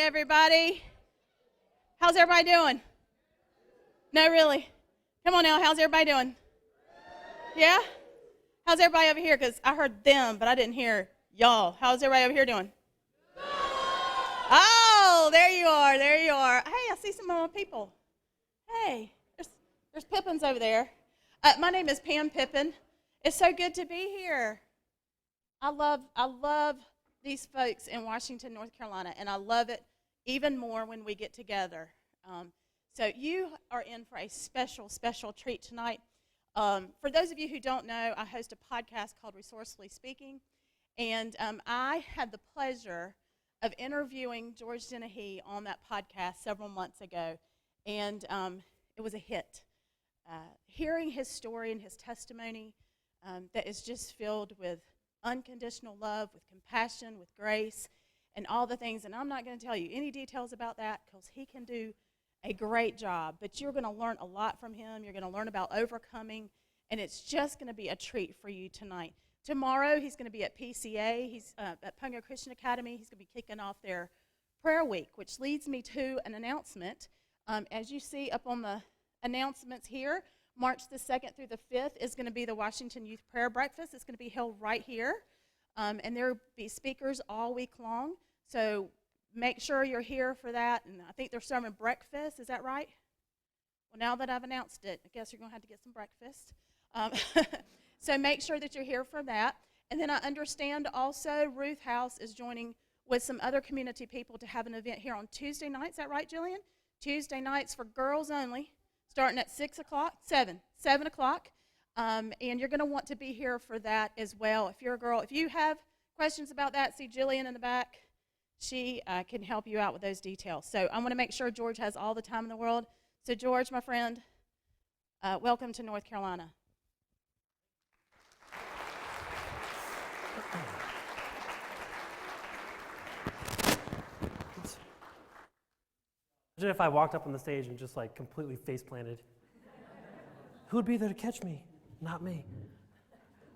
everybody. How's everybody doing? No, really? Come on now, how's everybody doing? Yeah? How's everybody over here? Because I heard them, but I didn't hear y'all. How's everybody over here doing? Oh, there you are, there you are. Hey, I see some more people. Hey, there's Pippins over there. My name is Pam Pippin. It's so good to be here. I love these folks in Washington, North Carolina, and I love it even more when we get together. So you are in for a special, special treat tonight. For those of you who don't know, I host a podcast called Resourcefully Speaking, and I had the pleasure of interviewing George Dennehy on that podcast several months ago, and it was a hit. Hearing his story and his testimony that is just filled with unconditional love, with compassion, with grace, and all the things. And I'm not going to tell you any details about that because he can do a great job. But you're going to learn a lot from him. You're going to learn about overcoming, and it's just going to be a treat for you tonight. Tomorrow, he's going to be at PCA. He's at Pungo Christian Academy. He's going to be kicking off their prayer week, which leads me to an announcement. As you see up on the announcements here, March the 2nd through the 5th is going to be the Washington Youth Prayer Breakfast. It's going to be held right here, and there will be speakers all week long. So make sure you're here for that, and I think they're serving breakfast. Is that right? Well, now that I've announced it, I guess you're going to have to get some breakfast. So make sure that you're here for that. And then I understand also Ruth House is joining with some other community people to have an event here on Tuesday nights. Is that right, Jillian? Tuesday nights for girls only. Starting at 7 o'clock, and you're going to want to be here for that as well. If you're a girl, if you have questions about that, see Jillian in the back. She can help you out with those details. So I want to make sure George has all the time in the world. So George, my friend, welcome to North Carolina. Imagine if I walked up on the stage and just like completely face planted. Who would be there to catch me? Not me.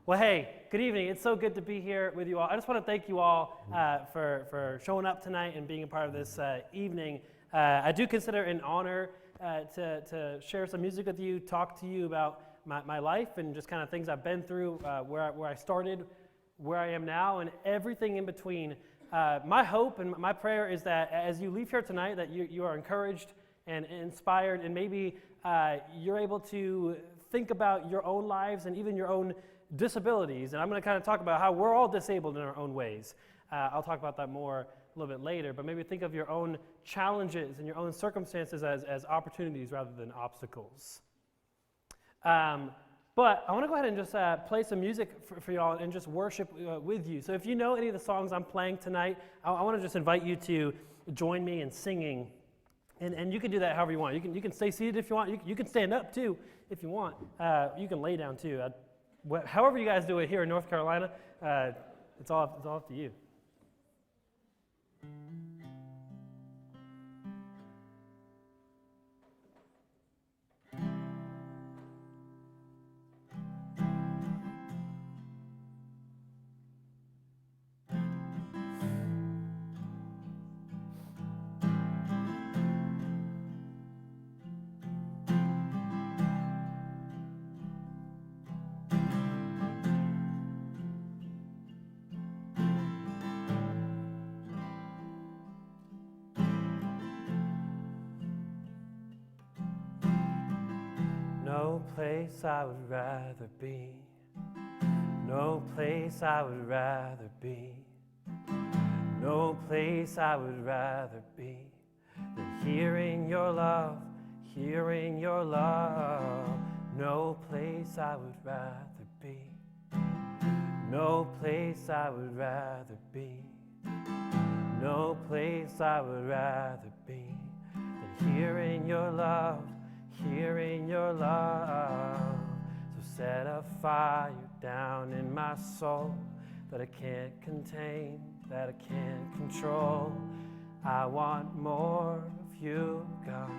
Well, hey, good evening. It's so good to be here with you all. I just want to thank you all for showing up tonight and being a part of this evening. I do consider it an honor to share some music with you, talk to you about my life and just kind of things I've been through, where I started, where I am now, and everything in between. My hope and my prayer is that as you leave here tonight, that you are encouraged and inspired, and maybe you're able to think about your own lives and even your own disabilities. And I'm going to kind of talk about how we're all disabled in our own ways. I'll talk about that more a little bit later, but maybe think of your own challenges and your own circumstances as opportunities rather than obstacles. But I want to go ahead and just play some music for y'all and just worship with you. So if you know any of the songs I'm playing tonight, I want to just invite you to join me in singing. And you can do that however you want. You can stay seated if you want. You can stand up too if you want. You can lay down too. However you guys do it here in North Carolina, it's all up to you. No place I would rather be. No place I would rather be. No place I would rather be than hearing your love, hearing your love. No place I would rather be. No place I would rather be. No place I would rather be than hearing your love, hearing your love. So set a fire down in my soul that I can't contain, that I can't control. I want more of you, God.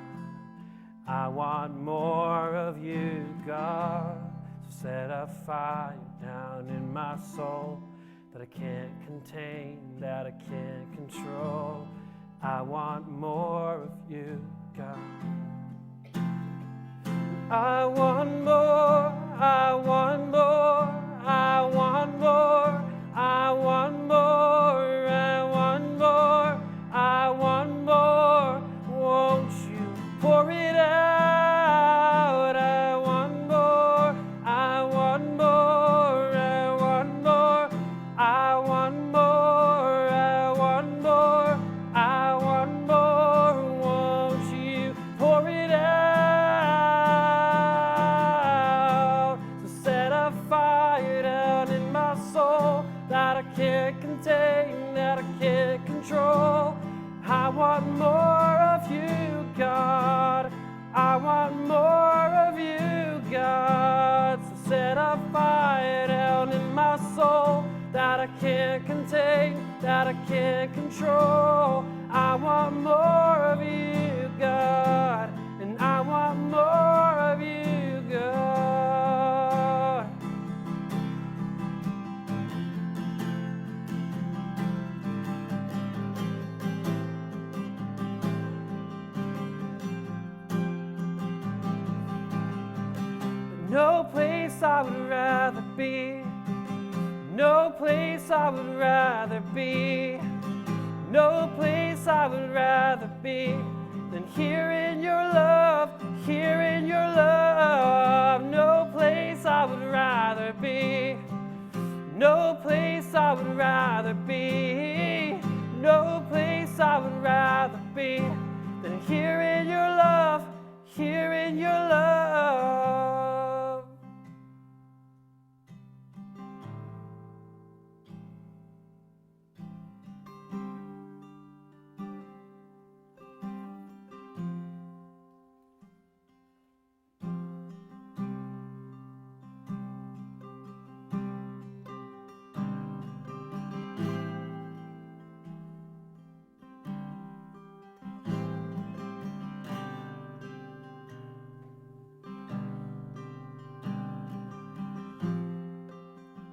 I want more of you, God. So set a fire down in my soul that I can't contain, that I can't control. I want more of you, God. I want more, I want more, I want more, I want more, I want more, I want more. Won't you pour it out? I want more, I want more, I want more, I want more, I want more, I want more. Won't you pour it out? So set a fire down in my soul that I can't contain, that I can't control. I want more of you, God. I want more of you, God. So set a fire down in my soul that I can't contain, that I can't control. I want more of you, God. And I want more of you, God. No place I would rather be. No place I would rather be. No place I would rather be than here in your love, here in your love. No place I would rather be. No place I would rather be. No place I would rather be than here in your love, here in your love.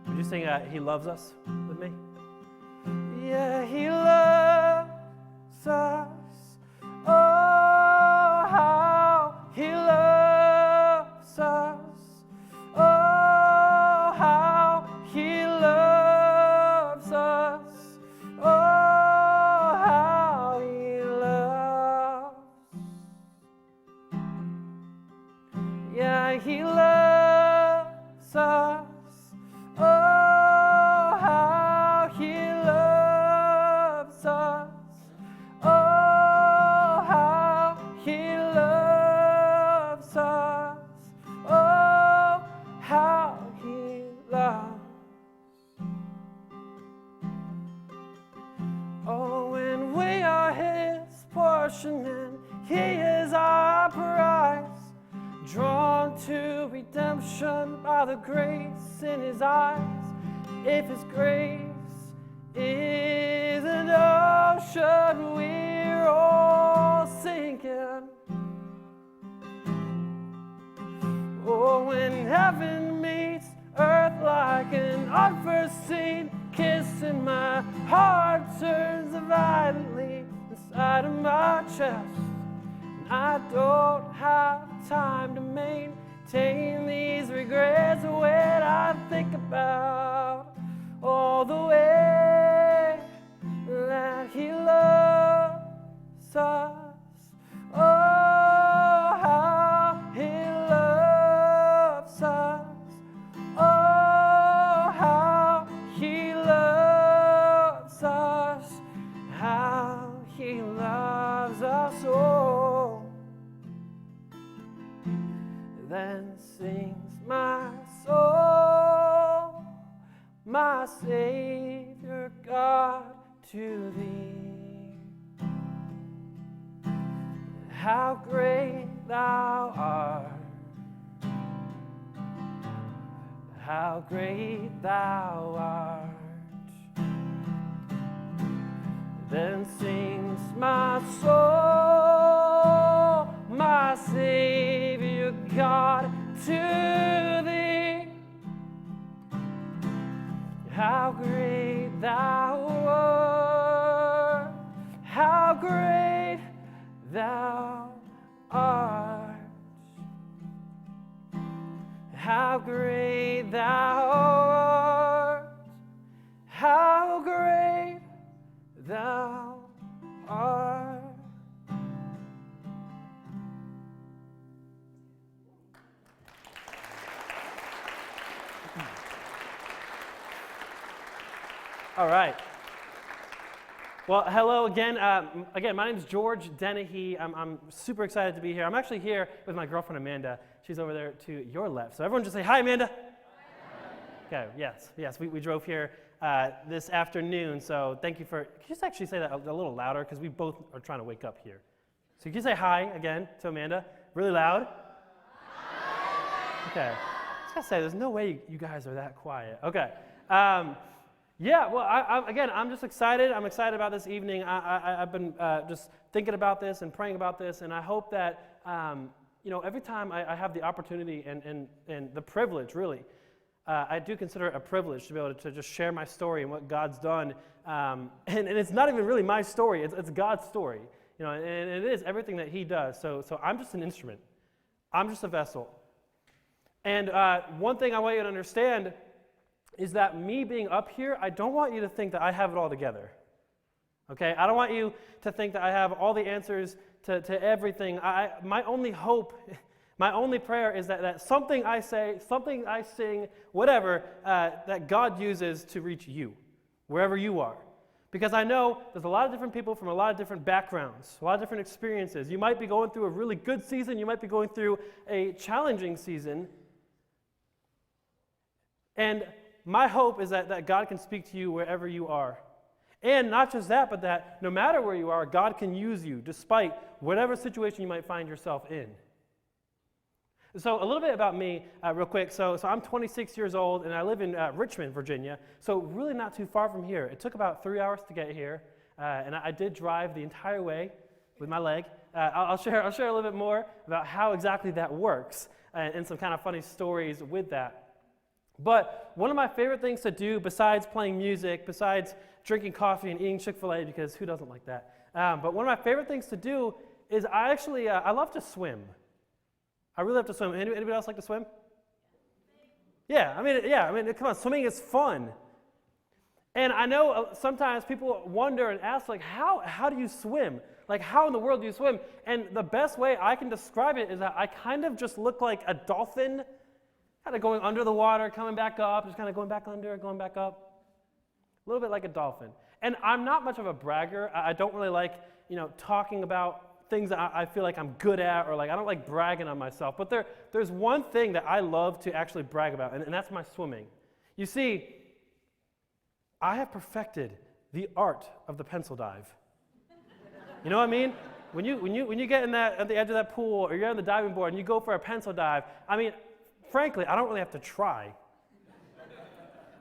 Would you sing He Loves Us with me? Yeah, He loves us. Oh, how He loves us. Oh, how He loves us. Oh, how He loves. Yeah, He loves us. Oh, how He loves us. Oh, how He loves us. Oh, how He loves. Oh, and we are His portion and He is our prize. Drawn to redemption by the grace in His eyes. If His grace is an ocean, we're all sinking. Oh, when heaven meets earth like an unforeseen kiss, and my heart turns violently inside of my chest. I don't have time to maintain these regrets when I think about all the way that He loves us. Oh, how He loves us. Oh, how He loves us. How He loves us. Oh, then sings my soul, my Savior God, to Thee. How great Thou art, how great Thou art. Then sings my soul, my Savior God, to Thee. How great Thou art, how great thou art. How great thou art. How great thou art. All right. Well, hello again. My name is George Dennehy. I'm super excited to be here. I'm actually here with my girlfriend, Amanda. She's over there to your left. So everyone just say, hi, Amanda. Hi. Okay, yes. We drove here this afternoon, so thank you for, can you just actually say that a little louder, because we both are trying to wake up here. So can you say hi again to Amanda? Really loud? Hi. Okay. I was going to say, there's no way you guys are that quiet. Okay. Yeah, well, I'm just excited. I'm excited about this evening. I've been just thinking about this and praying about this, and I hope that, every time I have the opportunity and the privilege, really, I do consider it a privilege to be able to just share my story and what God's done. And it's not even really my story. It's God's story, and it is everything that He does. So I'm just an instrument. I'm just a vessel. And one thing I want you to understand is that me being up here, I don't want you to think that I have it all together. Okay? I don't want you to think that I have all the answers to everything. My only hope, my only prayer is that something I say, something I sing, whatever, that God uses to reach you, wherever you are. Because I know there's a lot of different people from a lot of different backgrounds, a lot of different experiences. You might be going through a really good season. You might be going through a challenging season. And my hope is that God can speak to you wherever you are. And not just that, but that no matter where you are, God can use you despite whatever situation you might find yourself in. So a little bit about me real quick. So I'm 26 years old, and I live in Richmond, Virginia, so really not too far from here. It took about 3 hours to get here, and I did drive the entire way with my leg. I'll share a little bit more about how exactly that works and some kind of funny stories with that. But one of my favorite things to do besides playing music, besides drinking coffee and eating Chick-fil-A, because who doesn't like that? But one of my favorite things to do is I love to swim. I really love to swim. Anybody else like to swim? Yeah, I mean, come on, swimming is fun. And I know sometimes people wonder and ask, like, how do you swim? Like, how in the world do you swim? And the best way I can describe it is that I kind of just look like a dolphin, kind of going under the water, coming back up, just kind of going back under, going back up. A little bit like a dolphin. And I'm not much of a bragger. I don't really like, talking about things that I feel like I'm good at, or like I don't like bragging on myself. But there's one thing that I love to actually brag about, and that's my swimming. You see, I have perfected the art of the pencil dive. You know what I mean? When you get at the edge of that pool, or you're on the diving board and you go for a pencil dive, I mean, frankly, I don't really have to try.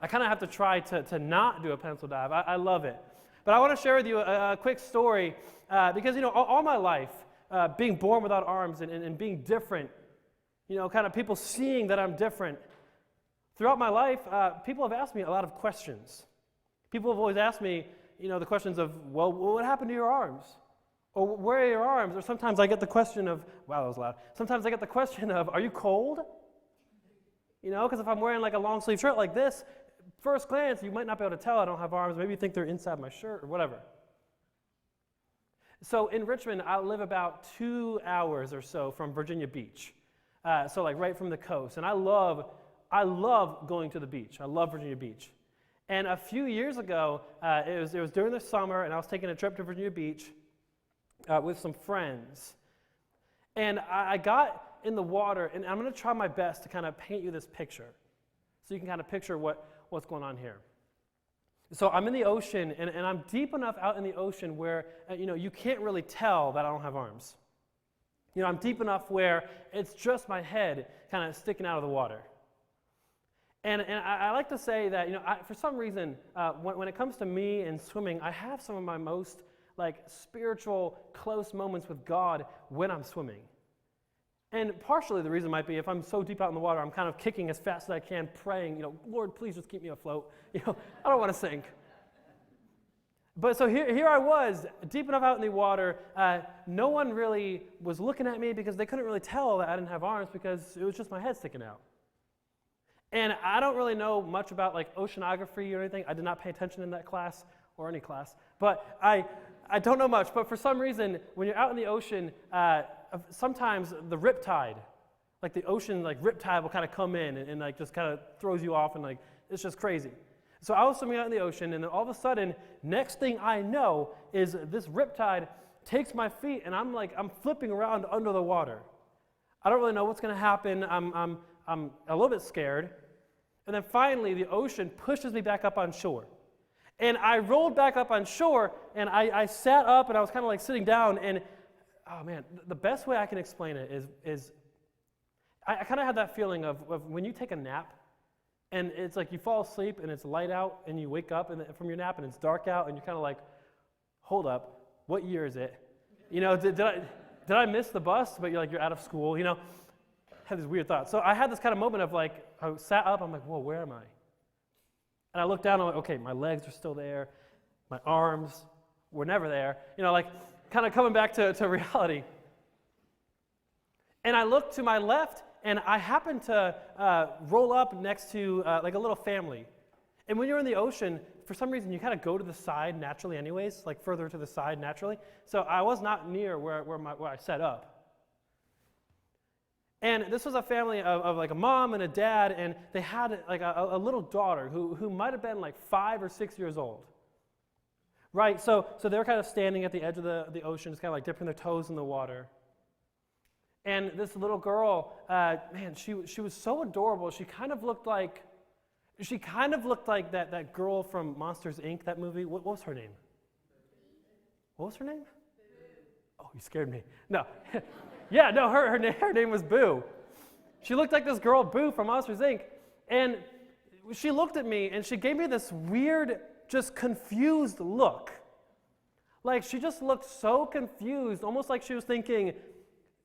I kind of have to try to not do a pencil dive. I love it. But I want to share with you a quick story because, all my life, being born without arms and being different, kind of people seeing that I'm different, throughout my life, people have asked me a lot of questions. People have always asked me, the questions of, well, what happened to your arms? Or where are your arms? Or sometimes I get the question of, wow, that was loud. Sometimes I get the question of, are you cold? Because if I'm wearing like a long sleeve shirt like this, first glance, you might not be able to tell I don't have arms. Maybe you think they're inside my shirt or whatever. So in Richmond, I live about 2 hours or so from Virginia Beach. So like right from the coast. And I love going to the beach. I love Virginia Beach. And a few years ago, it was during the summer, and I was taking a trip to Virginia Beach with some friends. And I got in the water, and I'm going to try my best to kind of paint you this picture so you can kind of picture what's going on here. So I'm in the ocean, and I'm deep enough out in the ocean where, you can't really tell that I don't have arms. I'm deep enough where it's just my head kind of sticking out of the water. And I like to say that, for some reason, when it comes to me and swimming, I have some of my most, spiritual, close moments with God when I'm swimming. And partially the reason might be if I'm so deep out in the water, I'm kind of kicking as fast as I can, praying, Lord, please just keep me afloat. I don't want to sink. But so here I was, deep enough out in the water. No one really was looking at me because they couldn't really tell that I didn't have arms because it was just my head sticking out. And I don't really know much about like oceanography or anything. I did not pay attention in that class or any class. But I don't know much. But for some reason, when you're out in the ocean, sometimes the riptide, like the ocean like riptide will kind of come in and like just kind of throws you off and like it's just crazy. So I was swimming out in the ocean, and then all of a sudden, next thing I know is this riptide takes my feet, and I'm flipping around under the water. I don't really know what's going to happen. I'm a little bit scared. And then finally, the ocean pushes me back up on shore. And I rolled back up on shore, and I sat up, and I was kind of like sitting down, and oh man, the best way I can explain it is I kind of had that feeling of when you take a nap, and it's like you fall asleep and it's light out and you wake up from your nap and it's dark out and you're kind of like, hold up, what year is it? You know, did I miss the bus? But you're out of school, you know. I had these weird thoughts. So I had this kind of moment of like, I sat up, I'm like, whoa, where am I? And I looked down, I'm like, okay, my legs are still there. My arms were never there. You know, like kind of coming back to reality. And I looked to my left, and I happened to roll up next to like a little family. And when you're in the ocean, for some reason, you kind of go to the side naturally anyways, like further to the side naturally. So I was not near where I set up. And this was a family of like a mom and a dad, and they had like a little daughter who might have been like 5 or 6 years old. Right, so they were kind of standing at the edge of the ocean, just kind of like dipping their toes in the water. And this little girl, man, she was so adorable. She kind of looked like that girl from Monsters, Inc., that movie. What was her name? What was her name? Oh, you scared me. No. Yeah, no, her name was Boo. She looked like this girl, Boo, from Monsters, Inc., and she looked at me, and she gave me this weird, just confused look. Like, she just looked so confused, almost like she was thinking,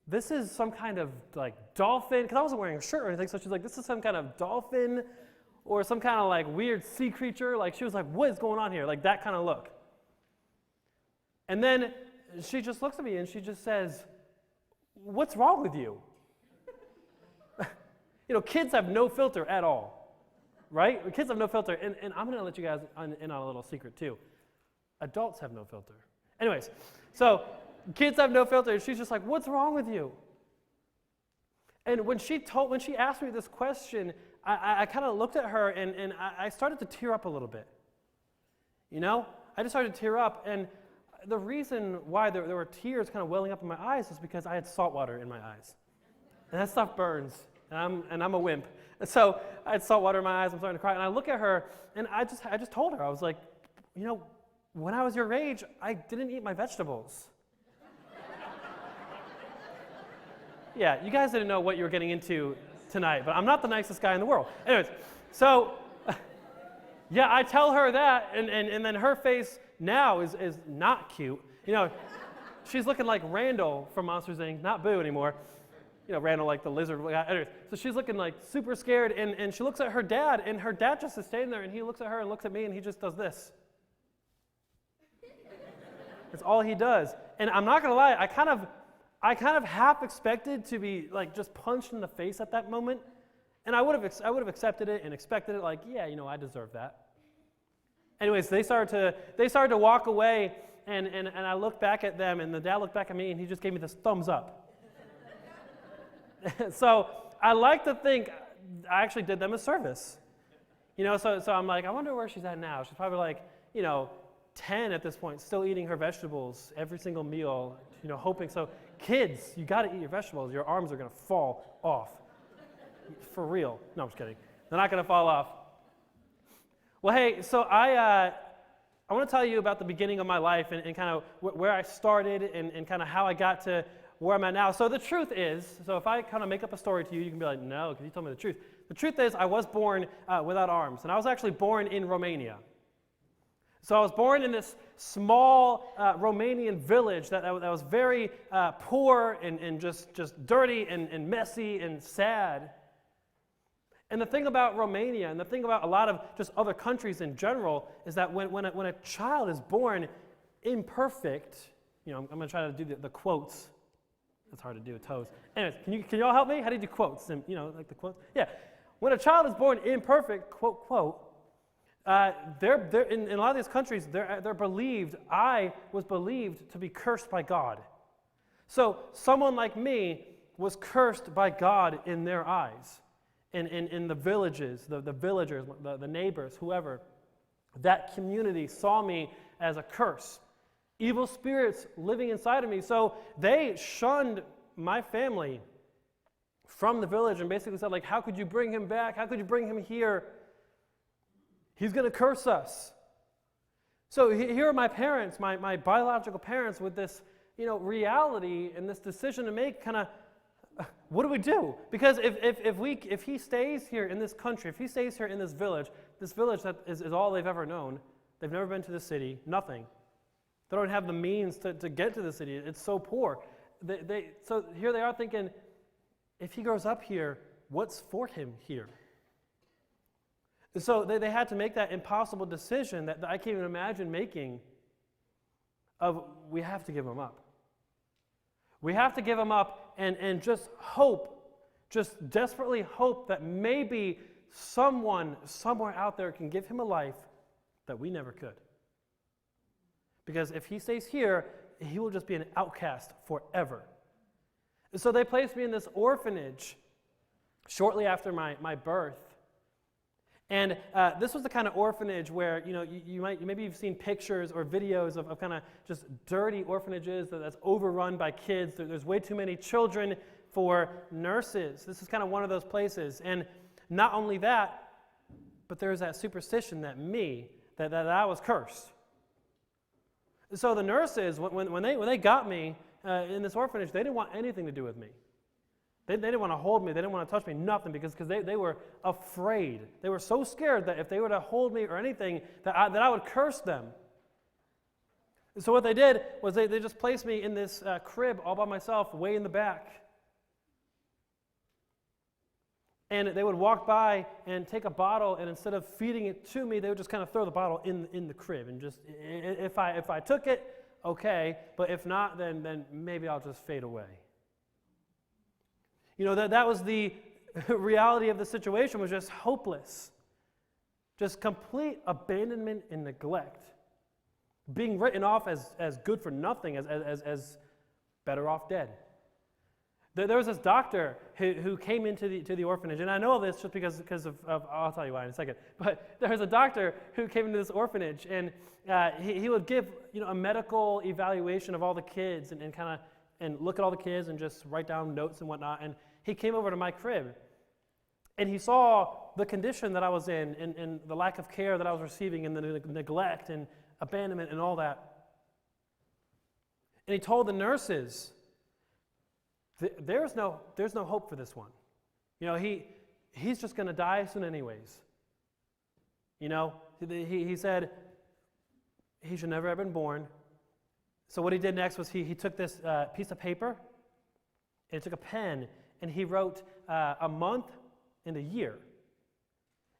this is some kind of like dolphin, because I wasn't wearing a shirt or anything, so she's like, this is some kind of dolphin or some kind of like weird sea creature. Like she was like, what is going on here? Like that kind of look. And then she just looks at me and she just says, what's wrong with you? You know, kids have no filter at all, right? Kids have no filter, and I'm going to let you guys in on a little secret too. Adults have no filter. Anyways, so kids have no filter, and she's just like, what's wrong with you? And when she asked me this question, I kind of looked at her, and I started to tear up a little bit. You know? I just started to tear up, and the reason why there were tears kind of welling up in my eyes is because I had salt water in my eyes. And that stuff burns, and I'm a wimp. And so I had salt water in my eyes, I'm starting to cry, and I look at her, and I just told her, I was like, you know, when I was your age, I didn't eat my vegetables. Yeah, you guys didn't know what you were getting into tonight, but I'm not the nicest guy in the world. Anyways, so, yeah, I tell her that, and then her face now is not cute. You know, she's looking like Randall from Monsters, Inc., not Boo anymore. You know, Randall like the lizard. Anyways, so she's looking like super scared, and she looks at her dad, and her dad just is standing there, and he looks at her and looks at me, and he just does this. That's all he does. And I'm not going to lie, I kind of half expected to be like just punched in the face at that moment, and I would have accepted it and expected it, like, yeah, you know, I deserve that. Anyways, they started to walk away, and I looked back at them, and the dad looked back at me, and he just gave me this thumbs up. So I like to think I actually did them a service, you know. So I'm like, I wonder where she's at now. She's probably like, you know, 10 at this point, still eating her vegetables every single meal, you know, hoping. So kids, you got to eat your vegetables. Your arms are going to fall off. For real. No, I'm just kidding. They're not going to fall off. Well, hey, so I want to tell you about the beginning of my life and kind of where I started and kind of how I got to where I'm at now. So the truth is, so if I kind of make up a story to you, you can be like, no, because you told me the truth. The truth is, I was born without arms, and I was actually born in Romania. So I was born in this small Romanian village that was very poor and just dirty and messy and sad. And the thing about Romania, and the thing about a lot of just other countries in general, is that when a child is born imperfect, I'm going to try to do the quotes. It's hard to do with toes. Anyways, can you all help me? How do you do quotes? And, like the quotes? Yeah. When a child is born imperfect, quote, they're in a lot of these countries, they're believed, I was believed to be cursed by God. So someone like me was cursed by God in their eyes. In the villages, the villagers, the neighbors, whoever, that community saw me as a curse. Evil spirits living inside of me. So they shunned my family from the village and basically said, like, how could you bring him back? How could you bring him here? He's going to curse us. So here are my parents, my biological parents, with this, reality and this decision to make. Kind of, what do we do? Because if he stays here in this country, if he stays here in this village that is all they've ever known, they've never been to the city, nothing. They don't have the means to get to the city. It's so poor. So here they are thinking, if he grows up here, what's for him here? So they had to make that impossible decision that I can't even imagine making of, we have to give him up. We have to give him up and just hope, just desperately hope that maybe someone somewhere out there can give him a life that we never could. Because if he stays here, he will just be an outcast forever. So they placed me in this orphanage shortly after my birth. And this was the kind of orphanage where, maybe you've seen pictures or videos of kind of just dirty orphanages that's overrun by kids. There's way too many children for nurses. This is kind of one of those places. And not only that, but there's that superstition that I was cursed. So the nurses, when they got me in this orphanage, they didn't want anything to do with me. They didn't want to hold me. They didn't want to touch me, nothing, because they were afraid. They were so scared that if they were to hold me or anything, that I would curse them. So what they did was they just placed me in this crib all by myself, way in the back. And they would walk by and take a bottle, and instead of feeding it to me, they would just kind of throw the bottle in the crib. And just, if I took it, okay, but if not, then maybe I'll just fade away. That was the reality of the situation, was just hopeless. Just complete abandonment and neglect. Being written off as good for nothing, as better off dead. There was this doctor who came into the orphanage, and I know this just because of I'll tell you why in a second. But there was a doctor who came into this orphanage, and he would give a medical evaluation of all the kids and look at all the kids and just write down notes and whatnot. And he came over to my crib, and he saw the condition that I was in, and the lack of care that I was receiving, and the neglect and abandonment and all that. And he told the nurses, there's no hope for this one. He's just going to die soon anyways. He said he should never have been born. So what he did next was he took this piece of paper, and he took a pen, and he wrote a month and a year.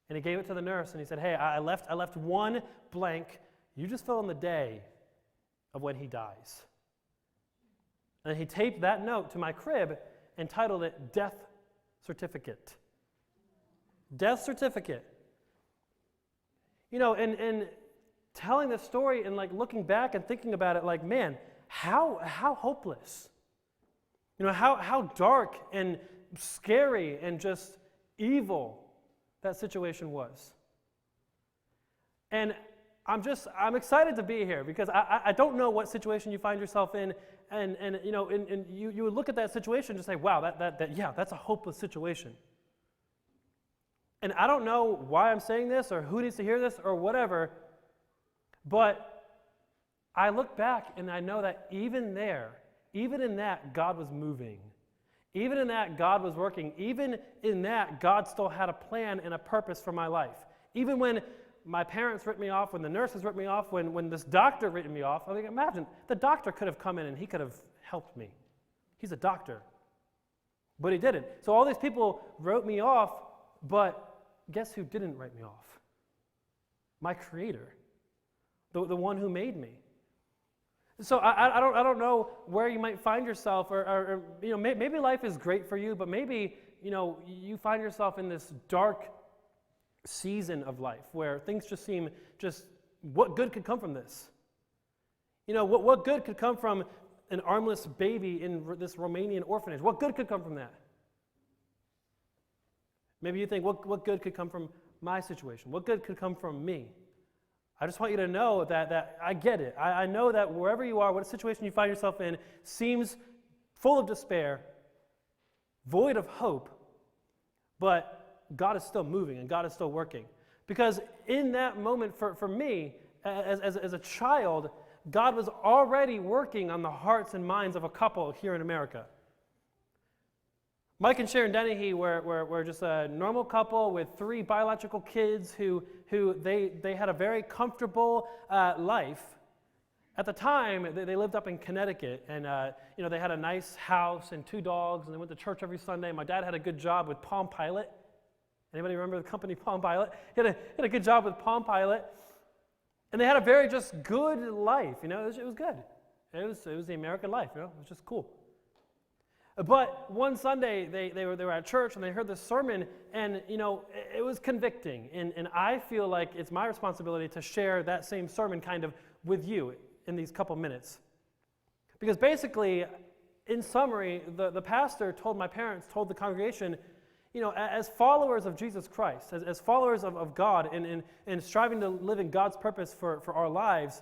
And he gave it to the nurse, and he said, hey, I left one blank. You just fill in the day of when he dies. And he taped that note to my crib and titled it Death Certificate. Death Certificate. And telling this story and looking back and thinking about it, man, how hopeless. How dark and scary and just evil that situation was. And I'm excited to be here because I don't know what situation you find yourself in, and you would look at that situation and just say, wow, that's a hopeless situation. And I don't know why I'm saying this or who needs to hear this or whatever, but I look back and I know that even in that, God was moving. Even in that, God was working. Even in that, God still had a plan and a purpose for my life. Even when my parents ripped me off, when the nurses ripped me off, when this doctor ripped me off, imagine, the doctor could have come in and he could have helped me. He's a doctor. But he didn't. So all these people wrote me off But guess who didn't write me off? My Creator, the one who made me. So I don't know where you might find yourself, or maybe life is great for you, but maybe you find yourself in this dark season of life where things just seem what good could come from this? What good could come from an armless baby in this Romanian orphanage? What good could come from that? Maybe you think, what good could come from my situation? What good could come from me? I just want you to know that I get it. I know that wherever you are, what situation you find yourself in seems full of despair, void of hope, but God is still moving and God is still working. Because in that moment, for me, as a child, God was already working on the hearts and minds of a couple here in America. Mike and Sharon Dennehy were just a normal couple with 3 biological kids who they had a very comfortable life. At the time, they lived up in Connecticut, and they had a nice house and 2 dogs, and they went to church every Sunday. My dad had a good job with Palm Pilot. Anybody remember the company Palm Pilot? He had a good job with Palm Pilot, and they had a very just good life. It was good. It was the American life. It was just cool. But one Sunday, they were at church, and they heard this sermon, and, it was convicting. And I feel like it's my responsibility to share that same sermon kind of with you in these couple minutes. Because basically, in summary, the pastor told the congregation, as followers of Jesus Christ, as followers of God, and striving to live in God's purpose for our lives,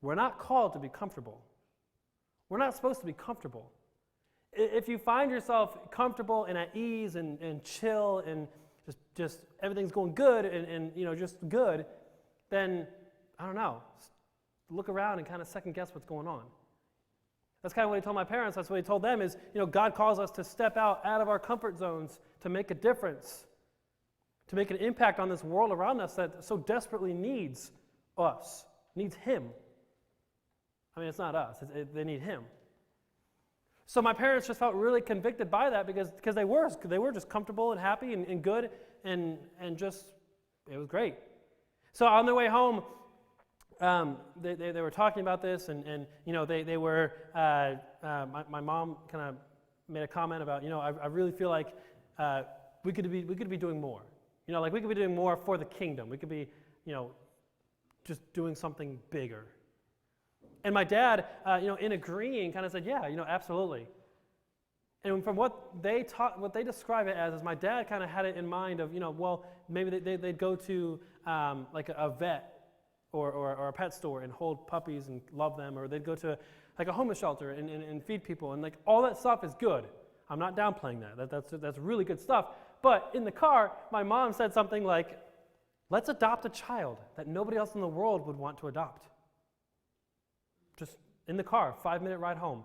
we're not called to be comfortable. We're not supposed to be comfortable. If you find yourself comfortable and at ease and chill and just everything's going good and just good, then, I don't know, look around and kind of second guess what's going on. That's kind of what he told my parents. That's what he told them is, God calls us to step out of our comfort zones to make a difference, to make an impact on this world around us that so desperately needs us, needs Him. I mean, it's not us. They need Him. So my parents just felt really convicted by that because they were just comfortable and happy and good and just, it was great. So on their way home, they were talking about this and they were, my mom kind of made a comment about, I really feel like we could be doing more. Like we could be doing more for the kingdom. We could be, just doing something bigger. And my dad, in agreeing, kind of said, yeah, absolutely. And from what they describe it as my dad kind of had it in mind of, well, maybe they'd go to like a vet or a pet store and hold puppies and love them, or they'd go to like a homeless shelter and feed people, and like all that stuff is good. I'm not downplaying that. That's really good stuff. But in the car, my mom said something like, let's adopt a child that nobody else in the world would want to adopt. Just in the car, 5-minute ride home.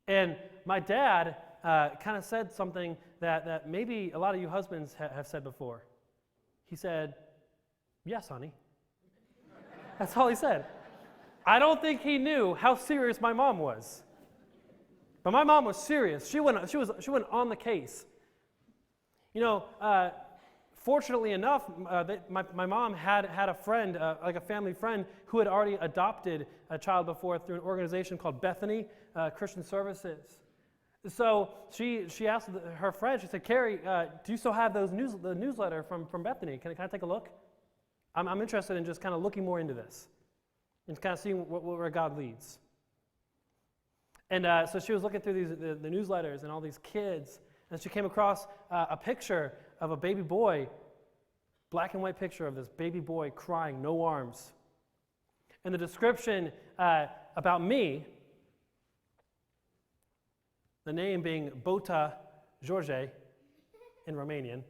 And my dad kind of said something that maybe a lot of you husbands have said before. He said, yes, honey. That's all he said. I don't think he knew how serious my mom was. But my mom was serious. She went on the case. Fortunately enough, my mom had a friend, like a family friend, who had already adopted a child before through an organization called Bethany Christian Services. So she asked her friend, she said, Carrie, do you still have the newsletter from Bethany? Can I take a look? I'm interested in just kind of looking more into this and kind of seeing where God leads. And so she was looking through the newsletters and all these kids, and she came across a picture of a baby boy, black and white picture of this baby boy crying, no arms. And the description about me, the name being Bota George in Romanian.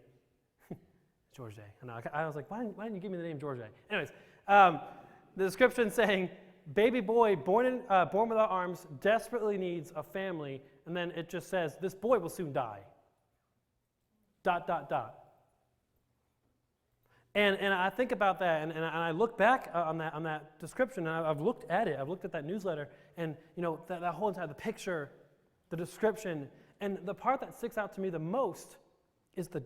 George. I was like, why didn't you give me the name George? Anyways, the description saying, baby boy born without arms, desperately needs a family, and then it just says, this boy will soon die. ... And I think about that, and I look back on that description, and I've looked at it. I've looked at that newsletter, and that whole entire, the picture, the description, and the part that sticks out to me the most is the ...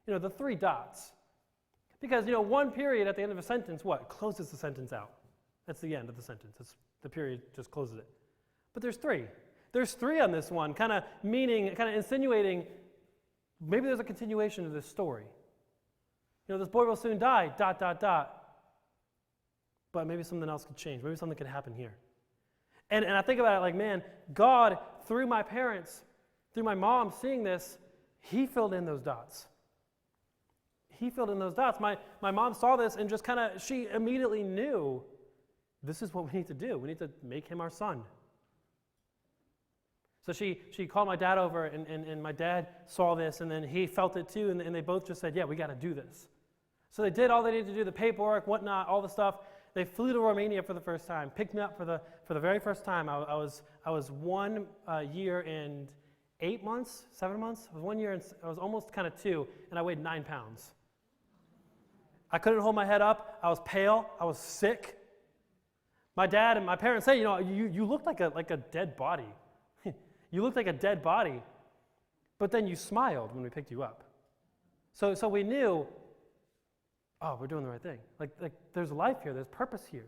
the three dots. Because, one period at the end of a sentence, what? Closes the sentence out. That's the end of the sentence. The period just closes it. But there's three. There's three on this one, kind of meaning, kind of insinuating, maybe there's a continuation of this story. This boy will soon die, ... But maybe something else could change. Maybe something could happen here. And I think about it like, man, God, through my parents, through my mom seeing this, he filled in those dots. He filled in those dots. My mom saw this and just she immediately knew, this is what we need to do. We need to make him our son. So she called my dad over, and my dad saw this, and then he felt it too, and they both just said, yeah, we got to do this. So they did all they needed to do, the paperwork, whatnot, all the stuff. They flew to Romania for the first time, picked me up for the very first time. I was 1 year and 8 months, 7 months. I was 1 year and I was almost kind of 2, and I weighed 9 pounds. I couldn't hold my head up. I was pale. I was sick. My dad and my parents say, you looked like a dead body. You looked like a dead body. But then you smiled when we picked you up. So we knew, oh, we're doing the right thing. Like there's life here. There's purpose here.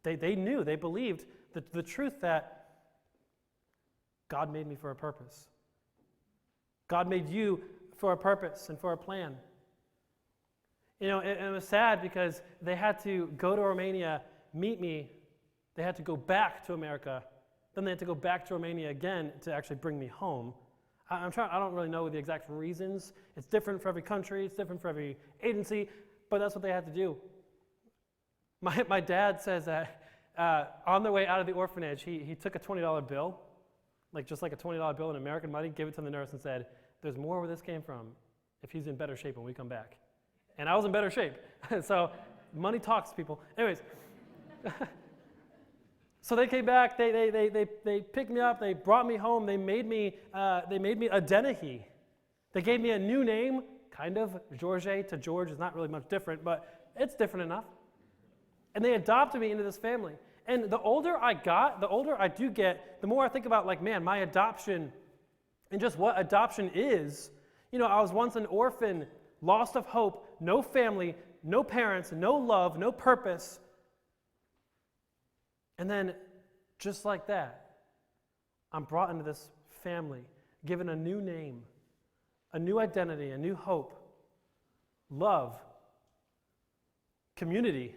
They knew. They believed the truth that God made me for a purpose. God made you for a purpose and for a plan. It was sad because they had to go to Romania, meet me. They had to go back to America. Then they had to go back to Romania again to actually bring me home. I don't really know the exact reasons. It's different for every country. It's different for every agency. But that's what they had to do. My dad says that on their way out of the orphanage, he took a $20 bill, just like a $20 bill in American money, gave it to the nurse and said, there's more where this came from if he's in better shape when we come back. And I was in better shape. So money talks, people. Anyways. So they came back, they picked me up, they brought me home, they made me a Dennehy. They gave me a new name, kind of. George to George is not really much different, but it's different enough. And they adopted me into this family. And the older I got, the older I do get, the more I think about my adoption and just what adoption is. I was once an orphan, lost of hope, no family, no parents, no love, no purpose. And then, just like that, I'm brought into this family, given a new name, a new identity, a new hope, love, community.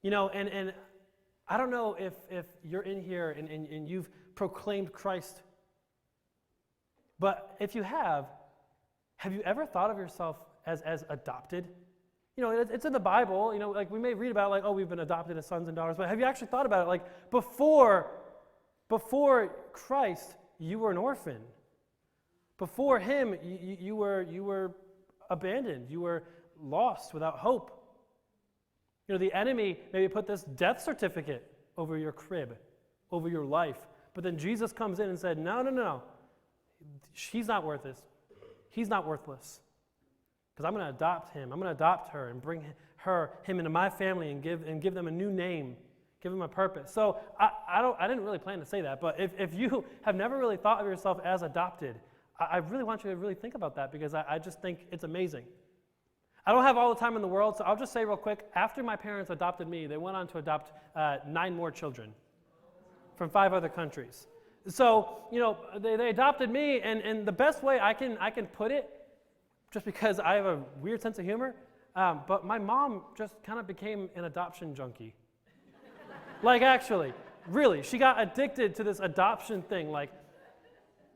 And I don't know if you're in here and you've proclaimed Christ, but if you have you ever thought of yourself as adopted? It's in the Bible, we may read about we've been adopted as sons and daughters, but have you actually thought about it? Before Christ, you were an orphan. Before him, you were abandoned. You were lost without hope. The enemy maybe put this death certificate over your crib, over your life, but then Jesus comes in and said, no. She's not worth this. He's not worthless. Because I'm going to adopt him. I'm going to adopt her and bring him into my family and give them a new name, give them a purpose. So I didn't really plan to say that, but if you have never really thought of yourself as adopted, I really want you to really think about that because I just think it's amazing. I don't have all the time in the world, so I'll just say real quick, after my parents adopted me, they went on to adopt 9 more children from 5 other countries. So, they adopted me, and the best way I can put it, just because I have a weird sense of humor, but my mom just kind of became an adoption junkie. Actually, really, she got addicted to this adoption thing,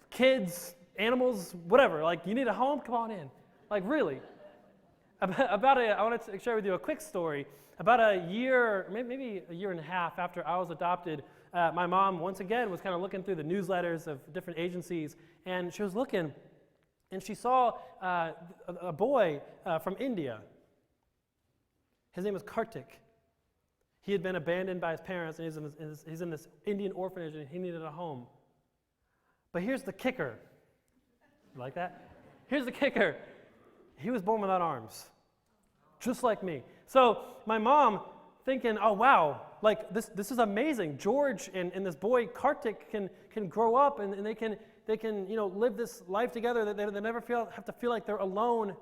kids, animals, whatever, you need a home, come on in. Really. I want to share with you a quick story. About a year, maybe a year and a half after I was adopted, my mom, once again, was kind of looking through the newsletters of different agencies, and she was looking, and she saw a boy from India. His name was Kartik. He had been abandoned by his parents, and he's in this Indian orphanage, and he needed a home. But here's the kicker. You like that? Here's the kicker. He was born without arms, just like me. So my mom, thinking, oh, wow, this is amazing. George and this boy Kartik can grow up, and they can live this life together, that they never have to feel like they're alone.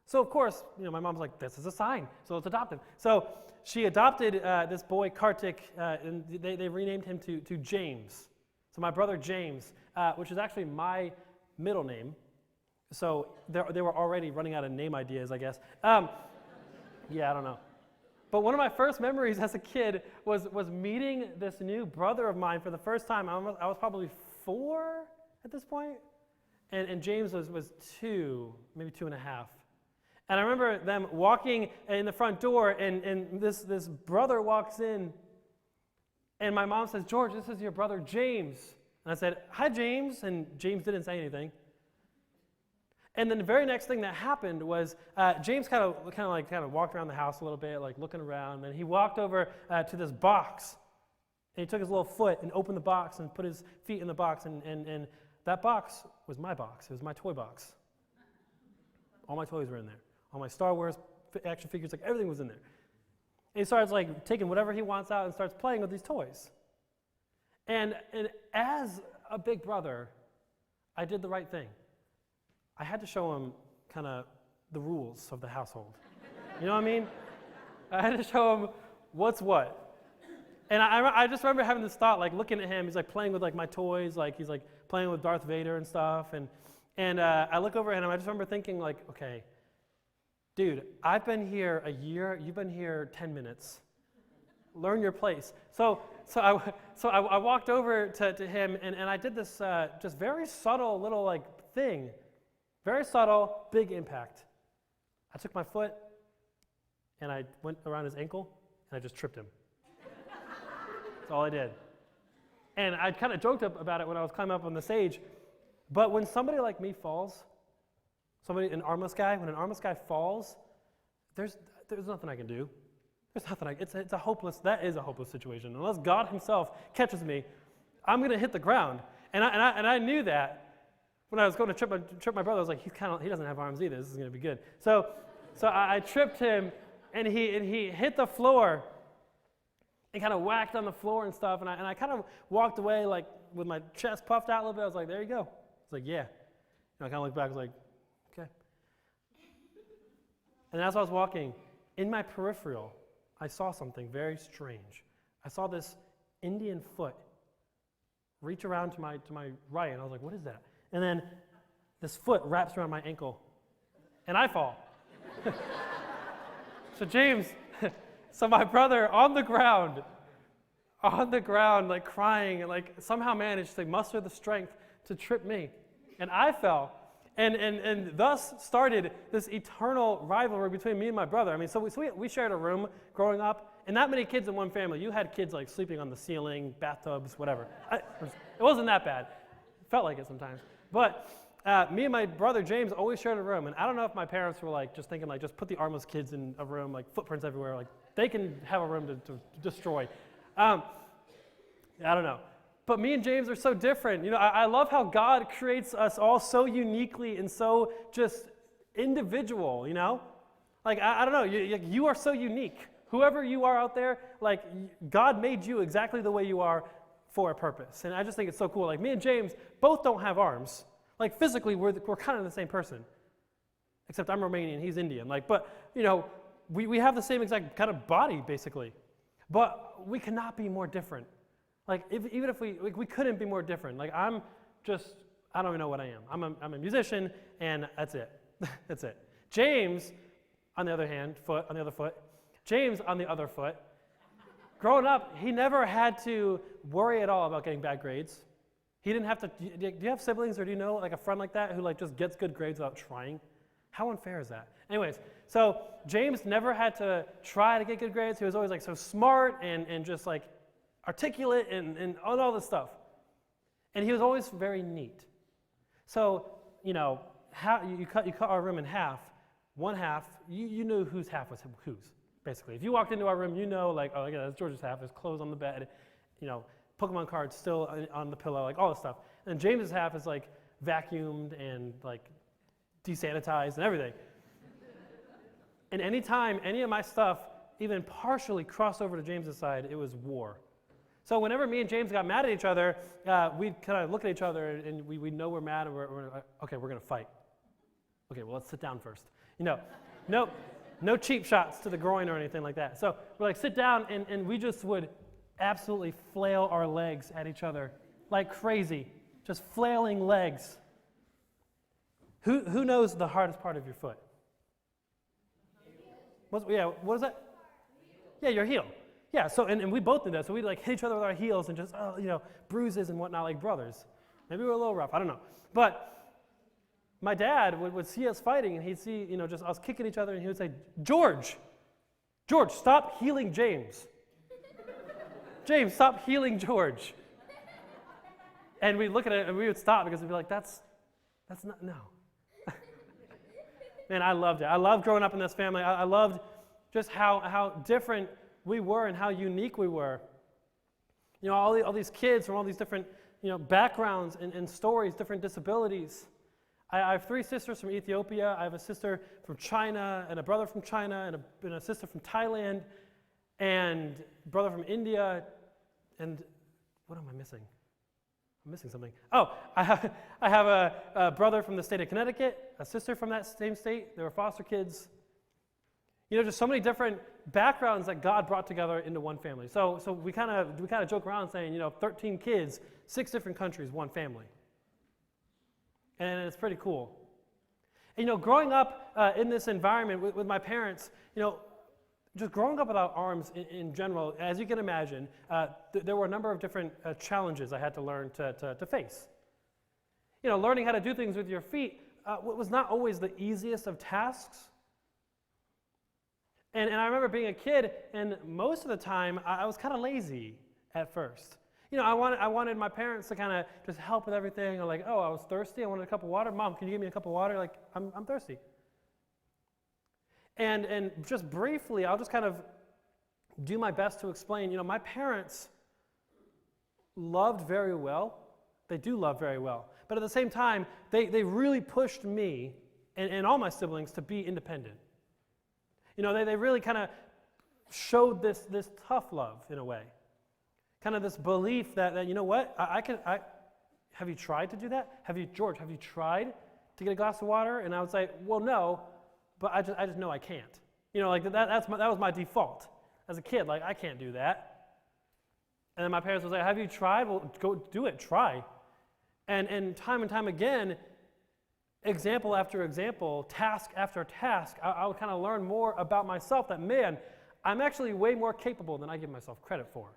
So of course, my mom's like, this is a sign, so let's adopt him. So she adopted this boy, Kartik, and they renamed him to James. So my brother James, which is actually my middle name. So they were already running out of name ideas, I guess. Yeah, I don't know. But one of my first memories as a kid was meeting this new brother of mine for the first time. I was probably 4 at this point, and James was 2, maybe 2.5. And I remember them walking in the front door, and this brother walks in, and my mom says, "George, this is your brother James." And I said, "Hi, James," and James didn't say anything. And then the very next thing that happened was James kind of walked around the house a little bit, like looking around. And he walked over to this box, and he took his little foot and opened the box and put his feet in the box. And that box was my box. It was my toy box. All my toys were in there. All my Star Wars action figures, like everything was in there. And he starts like taking whatever he wants out and starts playing with these toys. And as a big brother, I did the right thing. I had to show him kind of the rules of the household. You know what I mean? I had to show him what's what. And I just remember having this thought, like looking at him, he's like playing with like my toys, like he's like playing with Darth Vader and stuff. And I look over at him, I just remember thinking like, okay, dude, I've been here a year, you've been here 10 minutes. Learn your place. So I walked over to him and I did this just very subtle little like thing. Very subtle, big impact. I took my foot, and I went around his ankle, and I just tripped him. That's all I did. And I kind of joked about it when I was climbing up on the stage, but when somebody like me falls, an Armless Guy, when an Armless Guy falls, there's nothing I can do. There's nothing that is a hopeless situation. Unless God himself catches me, I'm going to hit the ground. And I knew that. When I was going to trip my brother, I was like, he doesn't have arms either. This is going to be good. So I tripped him, and he hit the floor, and kind of whacked on the floor and stuff. And I kind of walked away like with my chest puffed out a little bit. I was like, there you go. It's like, yeah. And I kind of looked back. I was like, okay. And as I was walking, in my peripheral, I saw something very strange. I saw this Indian foot reach around to my right, and I was like, what is that? And then this foot wraps around my ankle, and I fall. So my brother on the ground, like crying, and like somehow managed to muster the strength to trip me. And I fell. And thus started this eternal rivalry between me and my brother. I mean, so we shared a room growing up, and that many kids in one family. You had kids like sleeping on the ceiling, bathtubs, whatever. It wasn't that bad. It felt like it sometimes. But me and my brother James always shared a room, and I don't know if my parents were like just thinking like just put the armless kids in a room, like footprints everywhere, like they can have a room to destroy. I don't know. But me and James are so different. I love how God creates us all so uniquely and so just individual, Like, I don't know, you are so unique. Whoever you are out there, like, God made you exactly the way you are for a purpose. And I just think it's so cool. Like, me and James both don't have arms. Like, physically, we're kind of the same person. Except I'm Romanian, he's Indian. Like, but, we have the same exact kind of body, basically. But we cannot be more different. Like, even if we couldn't be more different. Like, I don't even know what I am. I'm a musician, and that's it. That's it. James, on the other hand, James on the other foot, growing up, he never had to worry at all about getting bad grades. He didn't have to, do you have siblings, or do you know like a friend like that who like just gets good grades without trying? How unfair is that? Anyways, so James never had to try to get good grades. He was always like so smart and just like articulate and all this stuff. And he was always very neat. So, how you cut our room in half. One half, you knew whose half was whose, basically. If you walked into our room, like, oh, yeah, that's George's half. His clothes on the bed, Pokemon cards still on the pillow, like all this stuff. And James's half is like vacuumed and like desanitized and everything. And anytime any of my stuff even partially crossed over to James's side, it was war. So whenever me and James got mad at each other, we'd kind of look at each other and we know we're mad and we're like, okay, we're going to fight. Okay, well, let's sit down first. No cheap shots to the groin or anything like that. So we're like, sit down, and we just would absolutely flail our legs at each other like crazy, just flailing legs. Who knows the hardest part of your foot? What is that? Yeah, your heel. Yeah, so, and we both did that, so we'd like hit each other with our heels and just, bruises and whatnot like brothers. Maybe we're a little rough, I don't know. But my dad would see us fighting, and he'd see, just us kicking each other, and he would say, George, stop healing James. James, stop healing George. And we'd look at it, and we would stop because we'd be like, that's not, no. Man, I loved it. I loved growing up in this family. I loved just how different we were and how unique we were. All these kids from all these different, backgrounds and stories, different disabilities. I have 3 sisters from Ethiopia. I have a sister from China, and a brother from China, and a sister from Thailand, and a brother from India, and what am I missing? I'm missing something. Oh, I have a brother from the state of Connecticut, a sister from that same state. They were foster kids. Just so many different backgrounds that God brought together into one family. So we kind of joke around saying, 13 kids, 6 different countries, one family. And it's pretty cool. And, growing up in this environment with my parents, just growing up without arms in general, as you can imagine, there were a number of different challenges I had to learn to face. Learning how to do things with your feet was not always the easiest of tasks. And I remember being a kid, and most of the time, I was kind of lazy at first. I wanted my parents to kind of just help with everything. Or like, oh, I was thirsty. I wanted a cup of water. Mom, can you give me a cup of water? Like, I'm thirsty. And just briefly, I'll just kind of do my best to explain. My parents loved very well. They do love very well. But at the same time, they really pushed me and all my siblings to be independent. They really kind of showed this tough love in a way. Kind of this belief that you know what, have you tried to do that? George, have you tried to get a glass of water? And I would say, well, no, but I just know I can't. That was my default as a kid. Like, I can't do that. And then my parents would say, have you tried? Well, go do it, try. And time again, example after example, task after task, I would kind of learn more about myself that, man, I'm actually way more capable than I give myself credit for.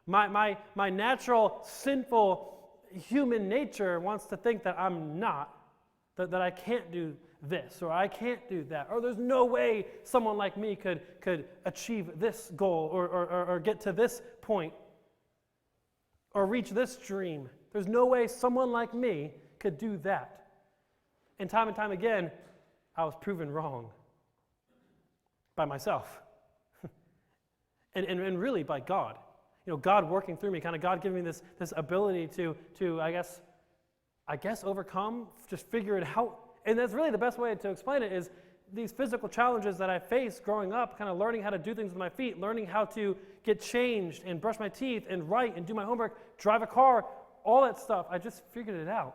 My natural, sinful human nature wants to think that I'm not, that I can't do this, or I can't do that, or there's no way someone like me could achieve this goal, or get to this point, or reach this dream. There's no way someone like me could do that. And time again, I was proven wrong by myself. And really by God. God working through me, kind of God giving me this ability to I guess overcome, just figure it out. And that's really the best way to explain it is these physical challenges that I faced growing up, kind of learning how to do things with my feet, learning how to get changed and brush my teeth and write and do my homework, drive a car, all that stuff. I just figured it out.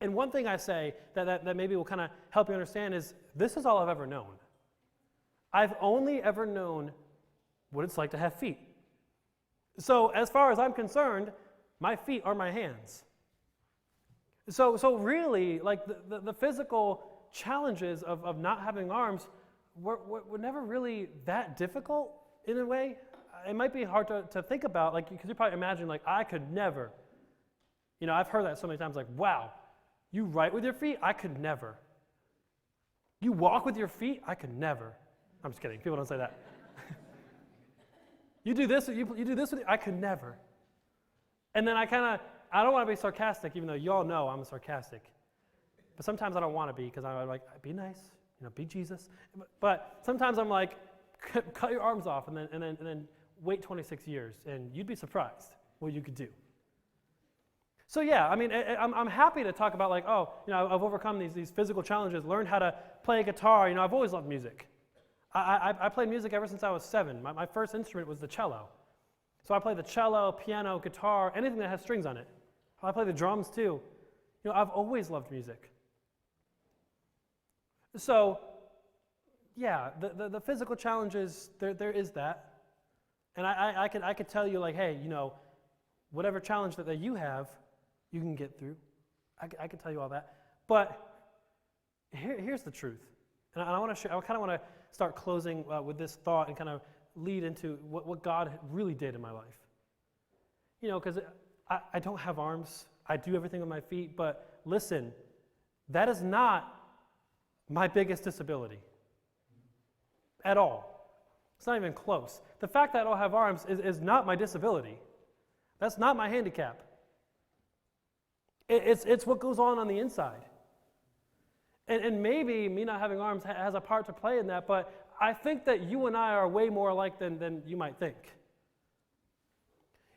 And one thing I say that maybe will kind of help you understand is this is all I've ever known. I've only ever known what it's like to have feet. So as far as I'm concerned, my feet are my hands. So really, like the physical challenges of not having arms were never really that difficult in a way. It might be hard to think about, like, because you probably imagine, like, I could never. I've heard that so many times, like, wow, you write with your feet? I could never. You walk with your feet? I could never. I'm just kidding. People don't say that. You do this with I could never. And then I don't want to be sarcastic, even though you all know I'm sarcastic. But sometimes I don't want to be, because I'm like, be nice, be Jesus. But sometimes I'm like, cut your arms off and then wait 26 years, and you'd be surprised what you could do. So yeah, I mean, I'm happy to talk about, like, I've overcome these physical challenges, learned how to play a guitar. I've always loved music. I played music ever since I was 7. My first instrument was the cello. So I play the cello, piano, guitar, anything that has strings on it. I play the drums too. I've always loved music. So, yeah, the physical challenges, there is that. And I could tell you, like, hey, whatever challenge that you have, you can get through. I can tell you all that. But here's the truth. And I kind of want to start closing with this thought and kind of lead into what God really did in my life. Because I don't have arms. I do everything with my feet. But listen, that is not my biggest disability at all. It's not even close. The fact that I don't have arms is not my disability. That's not my handicap. It's what goes on the inside. And maybe me not having arms has a part to play in that, but I think that you and I are way more alike than you might think.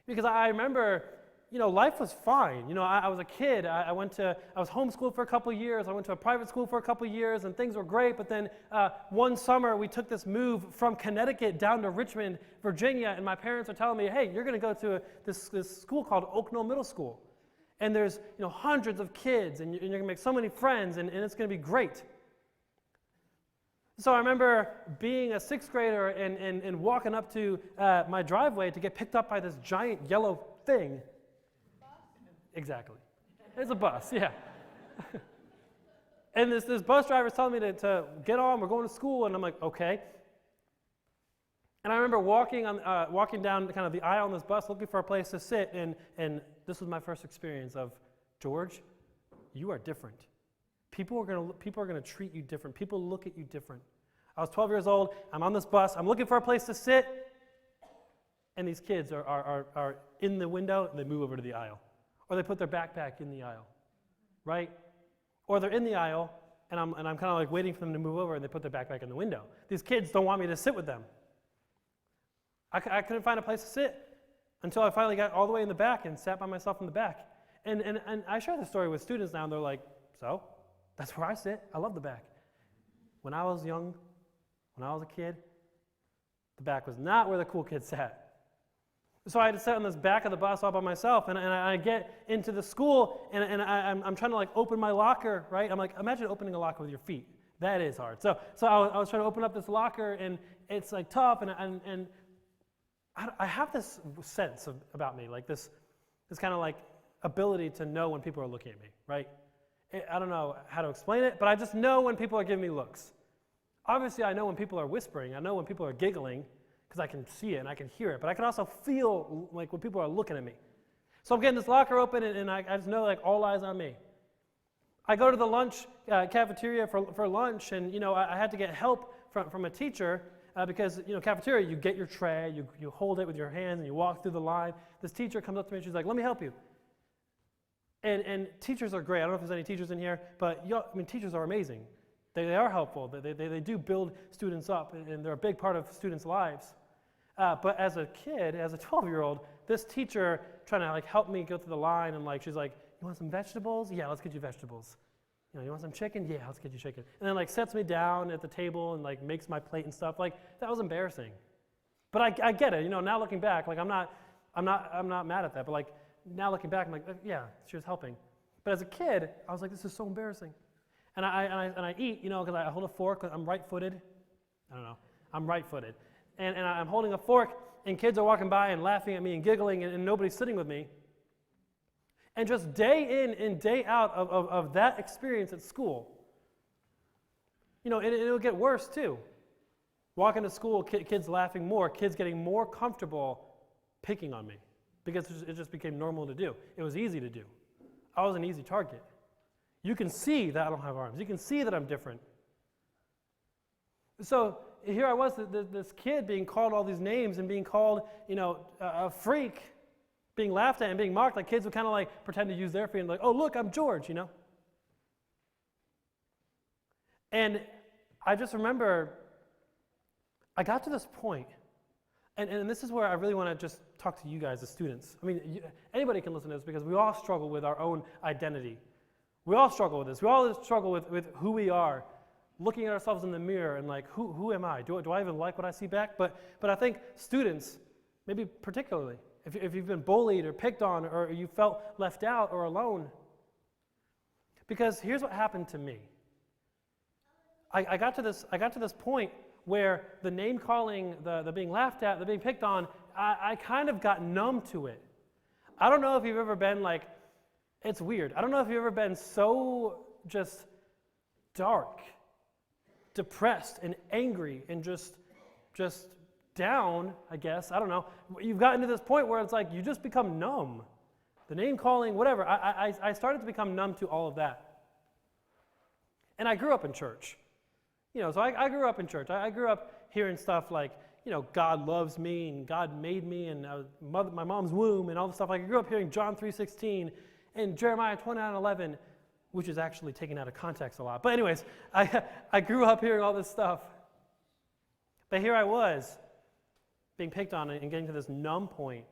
Because I remember, life was fine. I was a kid. I was homeschooled for a couple of years. I went to a private school for a couple of years, and things were great. But then one summer, we took this move from Connecticut down to Richmond, Virginia, and my parents are telling me, hey, you're going to go to this school called Oak Knoll Middle School. And there's hundreds of kids, and you're going to make so many friends, and it's going to be great. So I remember being a sixth grader and walking up to my driveway to get picked up by this giant yellow thing. Exactly. It's a bus, yeah. And this bus driver is telling me to get on, we're going to school, and I'm like, okay. And I remember walking down kind of the aisle on this bus looking for a place to sit, and this was my first experience of, George, you are different. People are going to treat you different. People look at you different. I was 12 years old. I'm on this bus. I'm looking for a place to sit, and these kids are in the window, and they move over to the aisle. Or they put their backpack in the aisle, right? Or they're in the aisle, and I'm kind of like waiting for them to move over, and they put their backpack in the window. These kids don't want me to sit with them. I couldn't find a place to sit until I finally got all the way in the back and sat by myself in the back. And I share this story with students now, and they're like, so? That's where I sit. I love the back. When I was young, when I was a kid, the back was not where the cool kids sat. So I had to sit on this back of the bus all by myself, and I get into the school, and I'm trying to like open my locker, right? I'm like, imagine opening a locker with your feet. That is hard. So I was trying to open up this locker, and it's like tough, and I have this sense about me, like this kind of like ability to know when people are looking at me, right? I don't know how to explain it, but I just know when people are giving me looks. Obviously, I know when people are whispering. I know when people are giggling because I can see it and I can hear it, but I can also feel like when people are looking at me. So I'm getting this locker open, and I just know like all eyes on me. I go to the lunch cafeteria for lunch, and I had to get help from a teacher. Because, cafeteria, you get your tray, you hold it with your hands, and you walk through the line. This teacher comes up to me, and she's like, let me help you. And teachers are great. I don't know if there's any teachers in here, but teachers are amazing. They are helpful. They do build students up, and they're a big part of students' lives. But as a kid, as a 12-year-old, this teacher trying to like help me go through the line, and like she's like, you want some vegetables? Yeah, let's get you vegetables. You want some chicken? Yeah, let's get you chicken. And then like sets me down at the table and like makes my plate and stuff. Like that was embarrassing. But I get it. Now looking back, like I'm not mad at that. But like now looking back, I'm like, yeah, she was helping. But as a kid, I was like, this is so embarrassing. And I eat, because I hold a fork. I'm right-footed. I don't know. I'm right-footed, and I'm holding a fork, and kids are walking by and laughing at me and giggling, and nobody's sitting with me. And just day in and day out of that experience at school, and it'll get worse too. Walking to school, kids laughing more, kids getting more comfortable picking on me because it just became normal to do. It was easy to do. I was an easy target. You can see that I don't have arms. You can see that I'm different. So here I was, this kid being called all these names and being called, a freak, being laughed at and being mocked. Like kids would kind of like pretend to use their feet and like, oh, look, I'm George, And I just remember I got to this point, and this is where I really want to just talk to you guys as students. Anybody can listen to this because we all struggle with our own identity. We all struggle with this. We all struggle with who we are. looking at ourselves in the mirror and like, who am I? Do I even like what I see back? But I think students, maybe particularly, if you've been bullied or picked on or you felt left out or alone, because here's what happened to me. I got to this point where the name calling, the being laughed at, the being picked on, I kind of got numb to it. I don't know if you've ever been like, it's weird. I don't know if you've ever been so just dark, depressed, and angry, and just down, I guess. I don't know. You've gotten to this point where it's like you just become numb. The name calling, whatever. I started to become numb to all of that. And I grew up in church. So I grew up in church. I grew up hearing stuff like, God loves me, and God made me, and my mom's womb, and all the stuff. I grew up hearing John 3:16 and Jeremiah 29:11, which is actually taken out of context a lot. But anyways, I grew up hearing all this stuff. But here I was, being picked on and getting to this numb point.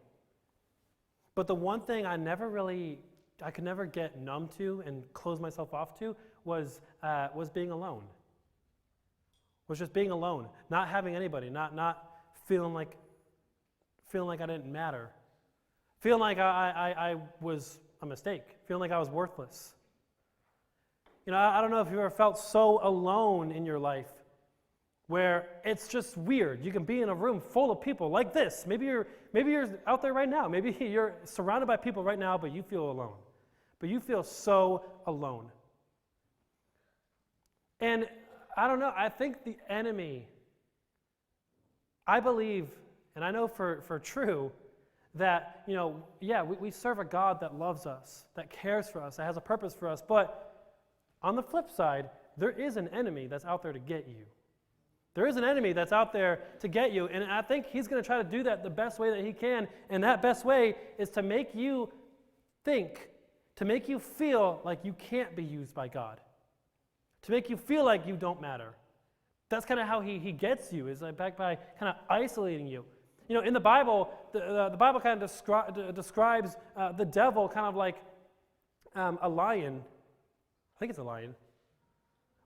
But the one thing I could never get numb to and close myself off to was being alone. Was just being alone, not having anybody, not feeling like I didn't matter, feeling like I was a mistake, feeling like I was worthless. I don't know if you ever felt so alone in your life where it's just weird. You can be in a room full of people like this. Maybe you're out there right now. Maybe you're surrounded by people right now, but you feel alone. But you feel so alone. And I don't know, I think the enemy, I believe, and I know for true, that, we serve a God that loves us, that cares for us, that has a purpose for us, but on the flip side, there is an enemy that's out there to get you. There is an enemy that's out there to get you, and I think he's going to try to do that the best way that he can, and that best way is to make you think, to make you feel like you can't be used by God. To make you feel like you don't matter. That's kind of how he gets you, is by kind of isolating you. In the Bible, the Bible kind of describes the devil kind of like a lion. I think it's a lion.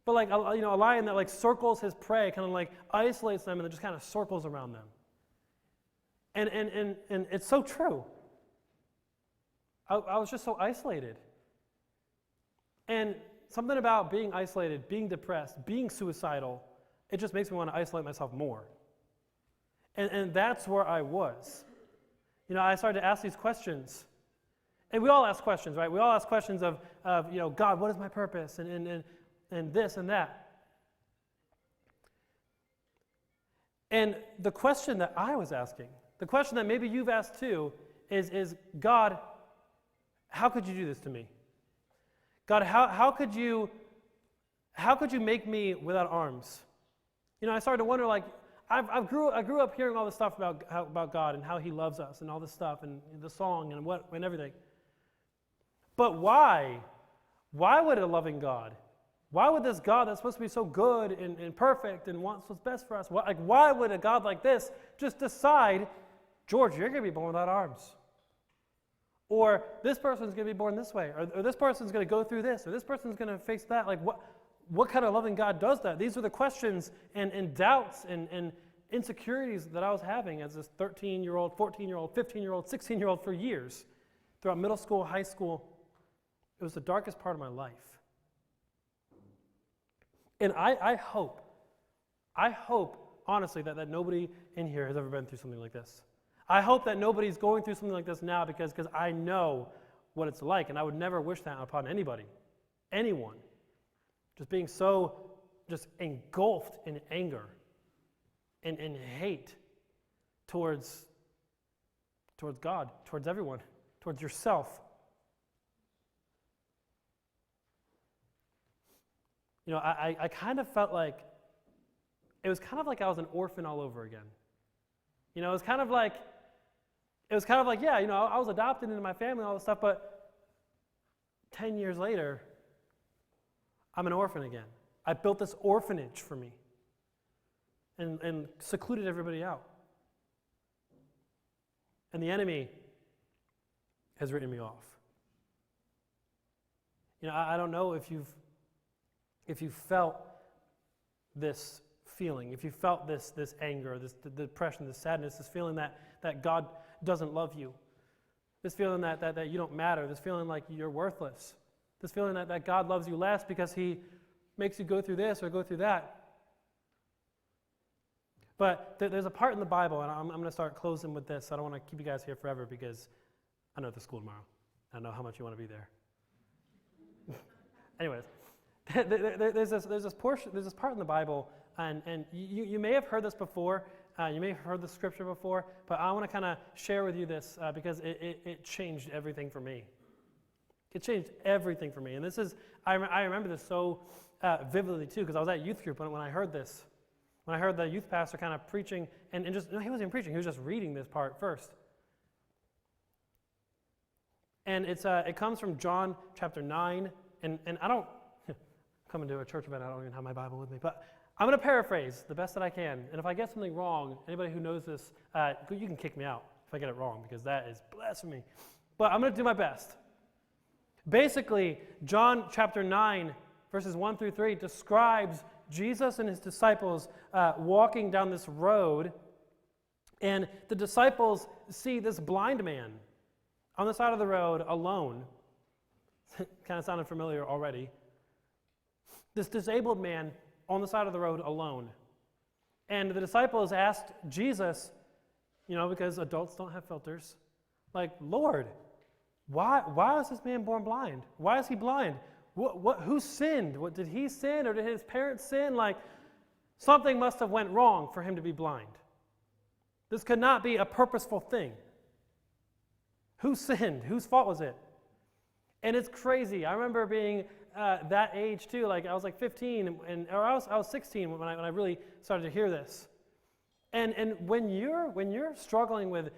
But like a lion that like circles his prey, kind of like isolates them and then just kind of circles around them. And it's so true. I was just so isolated. And something about being isolated, being depressed, being suicidal, it just makes me want to isolate myself more. And that's where I was. I started to ask these questions. And we all ask questions, right? We all ask questions of God, what is my purpose? And this and that. And the question that I was asking, the question that maybe you've asked too, is God, how could you do this to me? God, how could you make me without arms? I started to wonder, like, I grew up hearing all this stuff about God and how He loves us and all this stuff and the song and everything. But why? Why would a loving God? Why would this God that's supposed to be so good and perfect and wants what's best for us? Why would a God like this just decide, George, you're going to be born without arms? Or this person's going to be born this way, or this person's going to go through this, or this person's going to face that. Like, what kind of loving God does that? These are the questions and doubts and insecurities that I was having as this 13-year-old, 14-year-old, 15-year-old, 16-year-old for years. Throughout middle school, high school, it was the darkest part of my life. And I hope, honestly, that nobody in here has ever been through something like this. I hope that nobody's going through something like this now because I know what it's like, and I would never wish that upon anybody, anyone. Just being so just engulfed in anger and hate towards God, towards everyone, towards yourself. I kind of felt like, it was kind of like I was an orphan all over again. It was kind of like, yeah, I was adopted into my family and all this stuff, but 10 years later, I'm an orphan again. I built this orphanage for me and secluded everybody out. And the enemy has written me off. I don't know if you've felt this feeling, if you felt this anger, this depression, this sadness, this feeling that God doesn't love you, this feeling that you don't matter, this feeling like you're worthless, this feeling that God loves you less because he makes you go through this or go through that. But there's a part in the Bible, and I'm going to start closing with this. I don't want to keep you guys here forever because I know it's school tomorrow. I know how much you want to be there. Anyways, there's this part in the Bible, and you may have heard this before. You may have heard the scripture before, but I want to kind of share with you this because it changed everything for me. It changed everything for me, and this is I remember this so vividly too because I was at youth group when I heard this. When I heard the youth pastor kind of preaching, and just, no, he wasn't even preaching, he was just reading this part first. And it comes from John chapter 9, and I don't, come into a church event, I don't even have my Bible with me, but I'm going to paraphrase the best that I can, and if I get something wrong, anybody who knows this, you can kick me out if I get it wrong, because that is blasphemy. But I'm going to do my best. Basically, John chapter 9, verses 1 through 3, describes Jesus and his disciples walking down this road, and the disciples see this blind man on the side of the road alone. Kind of sounded familiar already. This disabled man on the side of the road alone. And the disciples asked Jesus, because adults don't have filters, like, Lord, why is this man born blind? Why is he blind? Who sinned? Did he sin or did his parents sin? Like, something must have went wrong for him to be blind. This could not be a purposeful thing. Who sinned? Whose fault was it? And it's crazy. I remember being that age too. Like I was like 15, or I was 16 when I really started to hear this. And when you're struggling with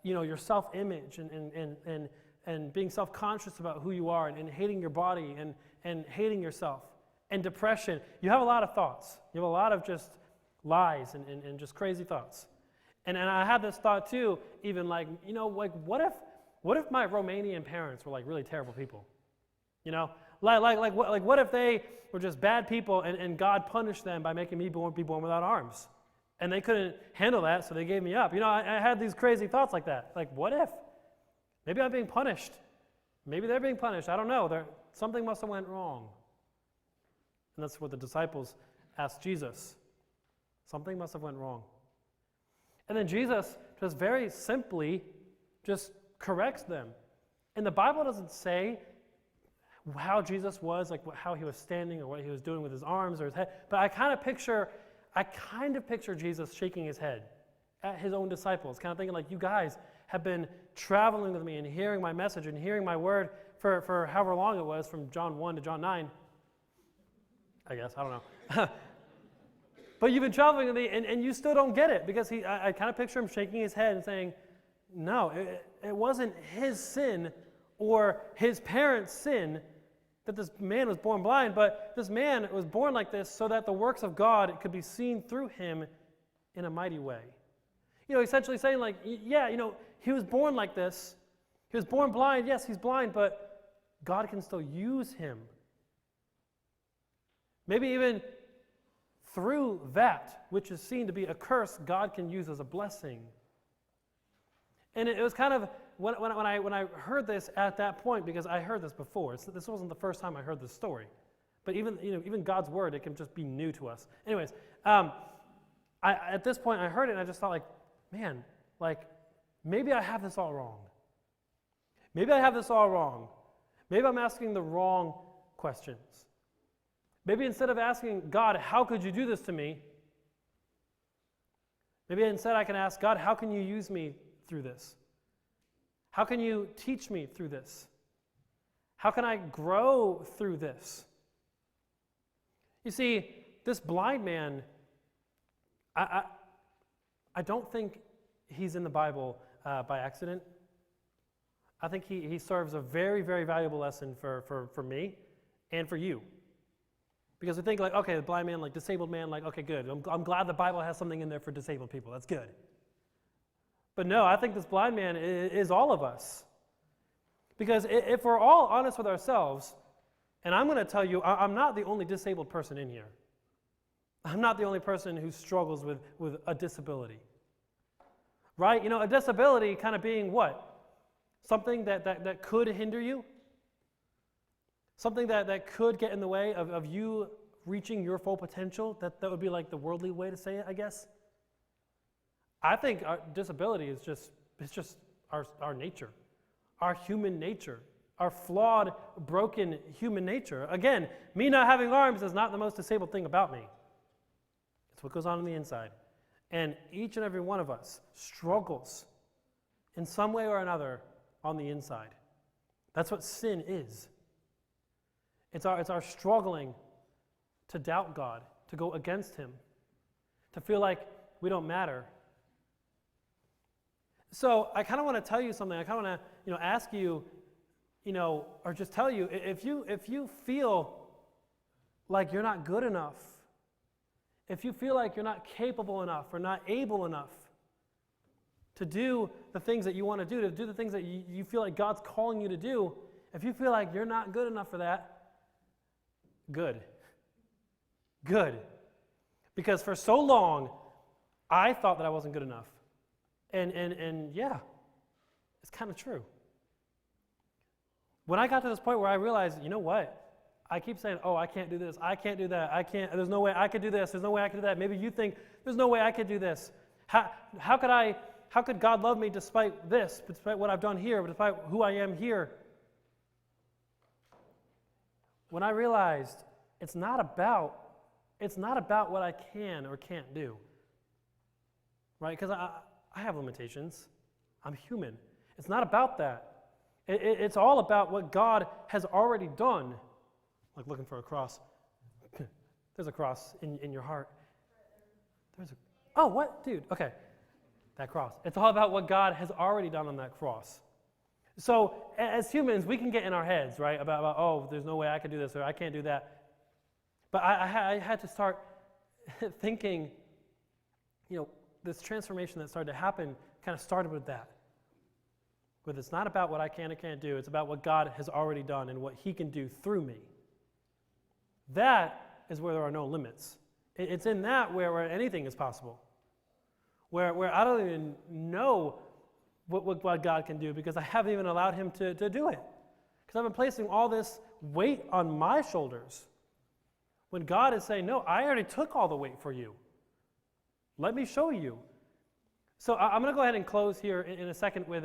your self-image and being self-conscious about who you are and hating your body and hating yourself and depression, you have a lot of thoughts. You have a lot of just lies and just crazy thoughts. And I had this thought too, even like, what if my Romanian parents were like really terrible people? What if they were just bad people and God punished them by making me be born without arms? And they couldn't handle that, so they gave me up. I had these crazy thoughts like that. Like, what if? Maybe I'm being punished. Maybe they're being punished. I don't know. Something must have went wrong. And that's what the disciples asked Jesus. Something must have went wrong. And then Jesus just very simply just corrects them. And the Bible doesn't say how Jesus was, like how he was standing or what he was doing with his arms or his head, but I kind of picture Jesus shaking his head at his own disciples, kind of thinking like, you guys have been traveling with me and hearing my message and hearing my word for however long it was, from John 1 to John 9, I guess, I don't know. But you've been traveling with me and you still don't get it, because I kind of picture him shaking his head and saying, no, it wasn't his sin or his parents' sin that this man was born blind, but this man was born like this so that the works of God could be seen through him in a mighty way. Essentially saying like, yeah, he was born like this. He was born blind. Yes, he's blind, but God can still use him. Maybe even through that, which is seen to be a curse, God can use as a blessing. And it was kind of, when I heard this at that point, because I heard this before, this wasn't the first time I heard this story, but even God's word, it can just be new to us. Anyways, at this point I heard it and I just thought like, man, like maybe I have this all wrong. Maybe I have this all wrong. Maybe I'm asking the wrong questions. Maybe instead of asking God, how could you do this to me? Maybe instead I can ask God, how can you use me through this? How can you teach me through this? How can I grow through this? You see, this blind man, I don't think he's in the Bible by accident. I think he serves a very, very valuable lesson for me and for you. Because we think like, okay, the blind man, like disabled man, like, okay, good. I'm glad the Bible has something in there for disabled people. That's good. But no, I think this blind man is all of us. Because if we're all honest with ourselves, and I'm going to tell you, I'm not the only disabled person in here. I'm not the only person who struggles with a disability. Right? A disability kind of being what? Something that could hinder you? Something that could get in the way of you reaching your full potential? That would be like the worldly way to say it, I guess. I think our disability is just our nature, our human nature, our flawed, broken human nature. Again, me not having arms is not the most disabled thing about me. It's what goes on the inside. And each and every one of us struggles in some way or another on the inside. That's what sin is. It's our struggling to doubt God, to go against Him, to feel like we don't matter. So I kind of want to tell you something. I kind of want to ask you, or just tell you, if you feel like you're not good enough, if you feel like you're not capable enough or not able enough to do the things that you want to do the things that you feel like God's calling you to do, if you feel like you're not good enough for that, good. Good. Because for so long, I thought that I wasn't good enough. And yeah, it's kind of true. When I got to this point where I realized, you know what? I keep saying, oh, I can't do this. I can't do that. There's no way I could do this. There's no way I could do that. Maybe you think, there's no way I could do this. How could God love me despite this, despite what I've done here, despite who I am here? When I realized it's not about what I can or can't do. Right? Because I have limitations. I'm human. It's not about that. It's all about what God has already done. Like looking for a cross. There's a cross in your heart. Oh, what? Dude, okay. That cross. It's all about what God has already done on that cross. So as humans, we can get in our heads, right? About oh, there's no way I could do this or I can't do that. But I had to start thinking, this transformation that started to happen kind of started with that. But it's not about what I can or can't do. It's about what God has already done and what He can do through me. That is where there are no limits. It's in that where anything is possible. Where I don't even know what God can do because I haven't even allowed Him to do it. Because I've been placing all this weight on my shoulders. When God is saying, no, I already took all the weight for you. Let me show you. So I'm going to go ahead and close here in a second with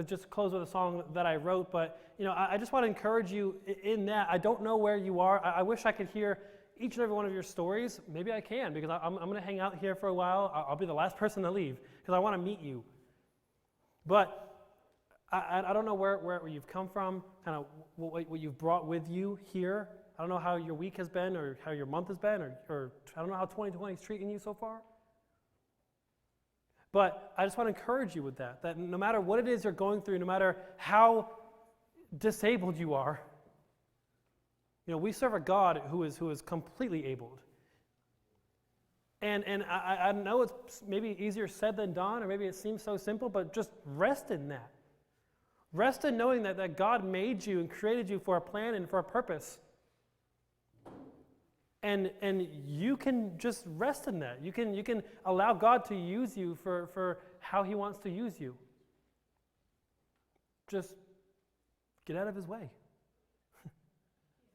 just close with a song that I wrote. But I just want to encourage you in that. I don't know where you are. I wish I could hear each and every one of your stories. Maybe I can because I'm going to hang out here for a while. I'll be the last person to leave because I want to meet you. But I don't know where you've come from, kind of what you've brought with you here. I don't know how your week has been or how your month has been or I don't know how 2020 is treating you so far. But I just want to encourage you with that no matter what it is you're going through, no matter how disabled you are, we serve a God who is completely abled. And I know it's maybe easier said than done, or maybe it seems so simple, but just rest in that. Rest in knowing that God made you and created you for a plan and for a purpose. And you can just rest in that. You can allow God to use you for how He wants to use you. Just get out of His way.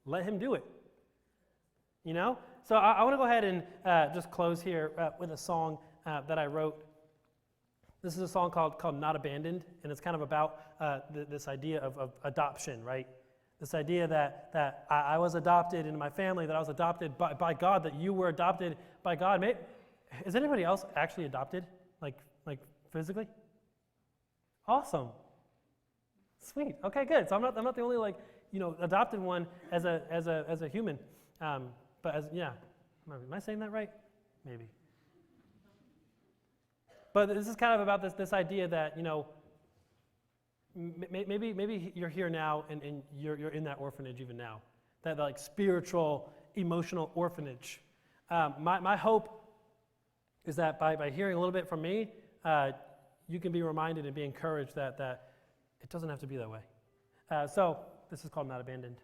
Let Him do it. So I want to go ahead and just close here with a song that I wrote. This is a song called Not Abandoned, and it's kind of about this idea of adoption, right? This idea that I was adopted into my family, that I was adopted by God, that you were adopted by God. Is anybody else actually adopted, like physically? Awesome. Sweet. Okay, good. So I'm not the only adopted one as a human. But am I saying that right? Maybe. But this is kind of about this idea that maybe you're here now and you're in that orphanage even now, that spiritual, emotional orphanage. My hope is that by hearing a little bit from me, you can be reminded and be encouraged that it doesn't have to be that way. So this is called Not Abandoned.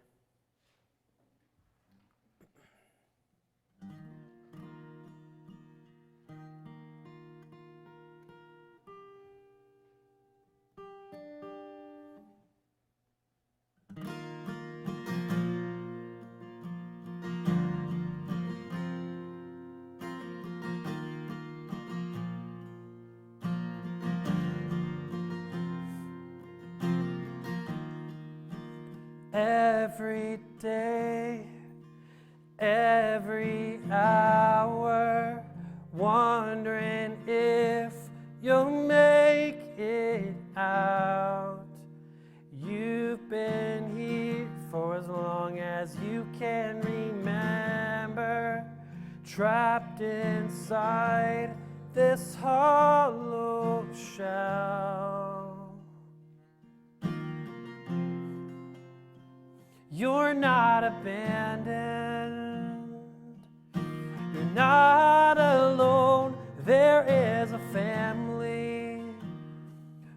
every day, every hour, wondering if you'll make it out. You've been here for as long as you can remember, trapped inside this hollow shell. You're not abandoned, you're not alone. There is a family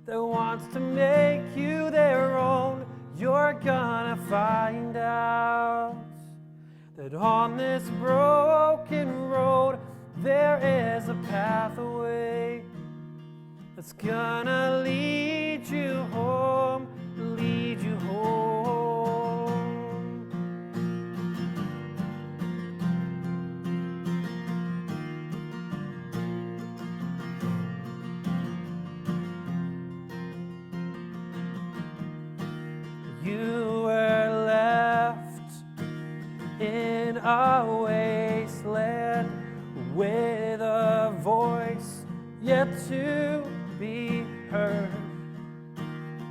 that wants to make you their own. You're gonna find out that on this broken road there is a pathway that's gonna lead you home, lead you home. You were left in a wasteland with a voice yet to be heard.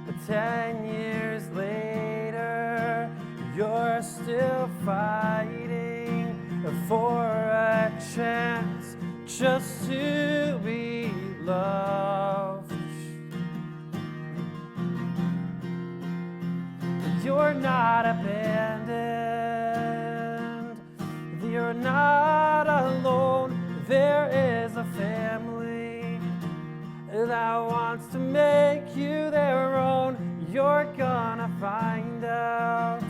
But 10 years later, you're still fighting for a chance just to be loved. You're not abandoned, you're not alone. There is a family that wants to make you their own. You're gonna find out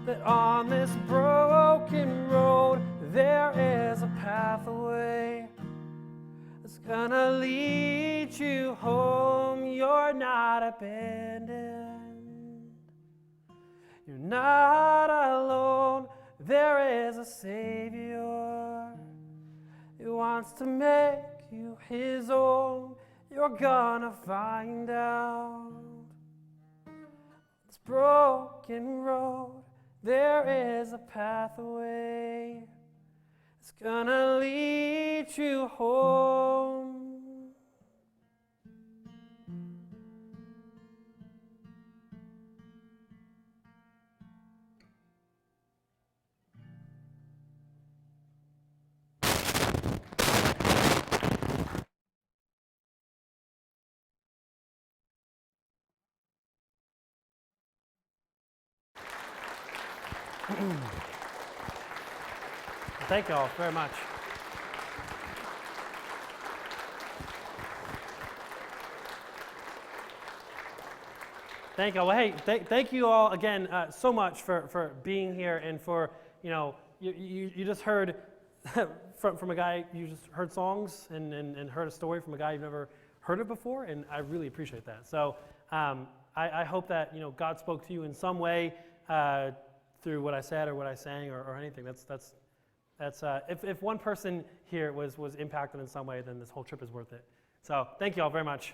that on this broken road there is a pathway that's gonna lead you home. You're not abandoned, you're not alone. There is a Savior who wants to make you his own. You're gonna find out this broken road. There is a pathway that's gonna lead you home. Thank you all very much. Thank you all. Well, hey, thank you all again so much for being here and for, you just heard from a guy, you just heard songs and heard a story from a guy you've never heard of before, and I really appreciate that. So I hope that, God spoke to you in some way through what I said or what I sang or anything. That's if one person here was impacted in some way, then this whole trip is worth it. So thank you all very much.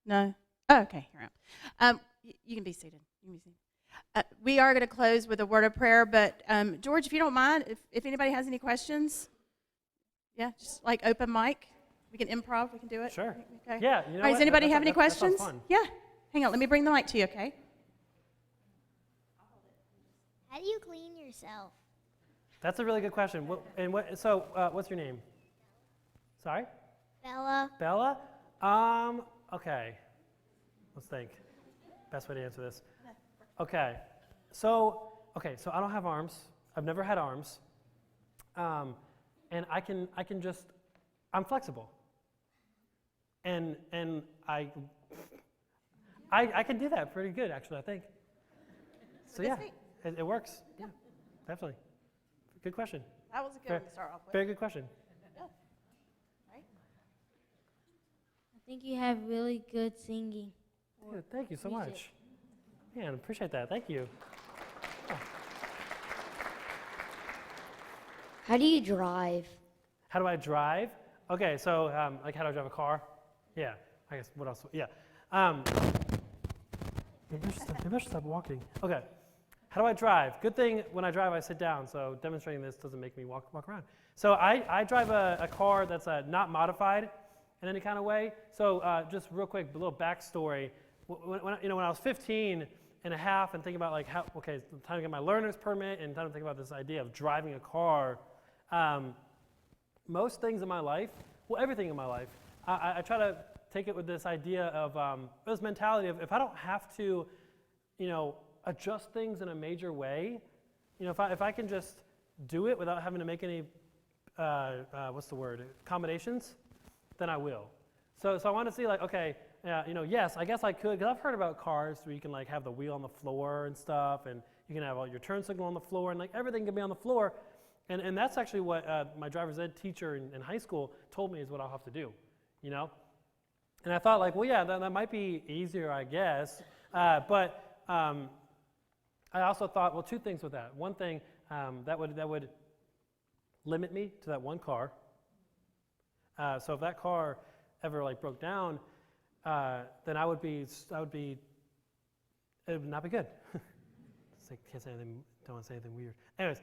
No? Oh, okay, here I am. You can be seated. We are going to close with a word of prayer, but George, if you don't mind, if anybody has any questions, yeah, just like open mic. We can improv. We can do it. Sure. Okay. Yeah. All right, does anybody have any questions? That sounds fun. Yeah. Hang on. Let me bring the mic to you, okay? How do you clean yourself? That's a really good question. What's your name? Sorry? Bella. Bella? Okay. Let's think. Best way to answer this. Okay. So I don't have arms. I've never had arms. And I can just, I'm flexible. And I can do that pretty good, actually, I think. So yeah, it works. Yeah, definitely. Good question. That was a good one to start off with. Very good question. Yeah. Right? I think you have really good singing. Yeah, thank you so music. much. Man, appreciate that. Thank you. How do you drive? How do I drive? Okay, so like how do I drive a car? Yeah, I guess what else? Yeah. Maybe I should stop walking. Okay, how do I drive? Good thing when I drive I sit down, so demonstrating this doesn't make me walk around. So I drive a car that's not modified in any kind of way. So just real quick, a little backstory. When I was 15 and a half and thinking about like how, okay, it's time to get my learner's permit and time to think about this idea of driving a car, most things in my life, well, everything in my life, I try to take it with this idea of this mentality of if I don't have to, adjust things in a major way, if I can just do it without having to make any, accommodations, then I will. So I want to see like, okay, yes, I guess I could, because I've heard about cars where you can like have the wheel on the floor and stuff, and you can have all your turn signal on the floor, and like everything can be on the floor. And that's actually what my driver's ed teacher in high school told me is what I'll have to do, And I thought like, well, yeah, that might be easier, I guess. But I also thought, well, two things with that. One thing, that would limit me to that one car. So if that car ever like broke down, then it would not be good. Can't say anything, don't want to say anything weird. Anyways,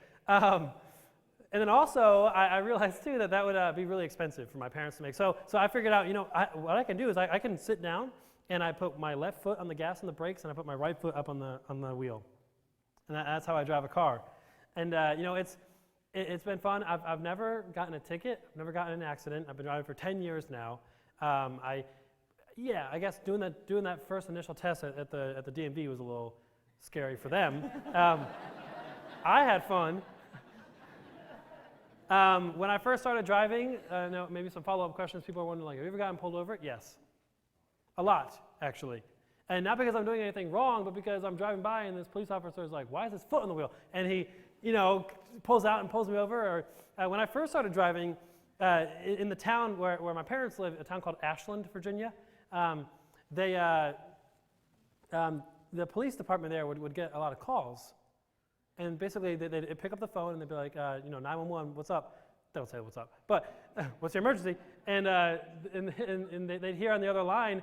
and then also I realized too that would be really expensive for my parents to make. So I figured out, what I can do is I can sit down and I put my left foot on the gas and the brakes, and I put my right foot up on the wheel, and that's how I drive a car. And it's been fun. I've never gotten a ticket. I've never gotten in an accident. I've been driving for 10 years now. I guess doing that first initial test at the DMV was a little scary for them. I had fun. When I first started driving, maybe some follow-up questions. People are wondering, like, have you ever gotten pulled over? Yes, a lot actually, and not because I'm doing anything wrong, but because I'm driving by and this police officer is like, "Why is his foot on the wheel?" And he, pulls out and pulls me over. Or when I first started driving in the town where my parents live, a town called Ashland, Virginia, the police department there would get a lot of calls. And basically, they'd pick up the phone and they'd be like, 911, what's up? They don't say what's up, but what's your emergency? And they'd hear on the other line,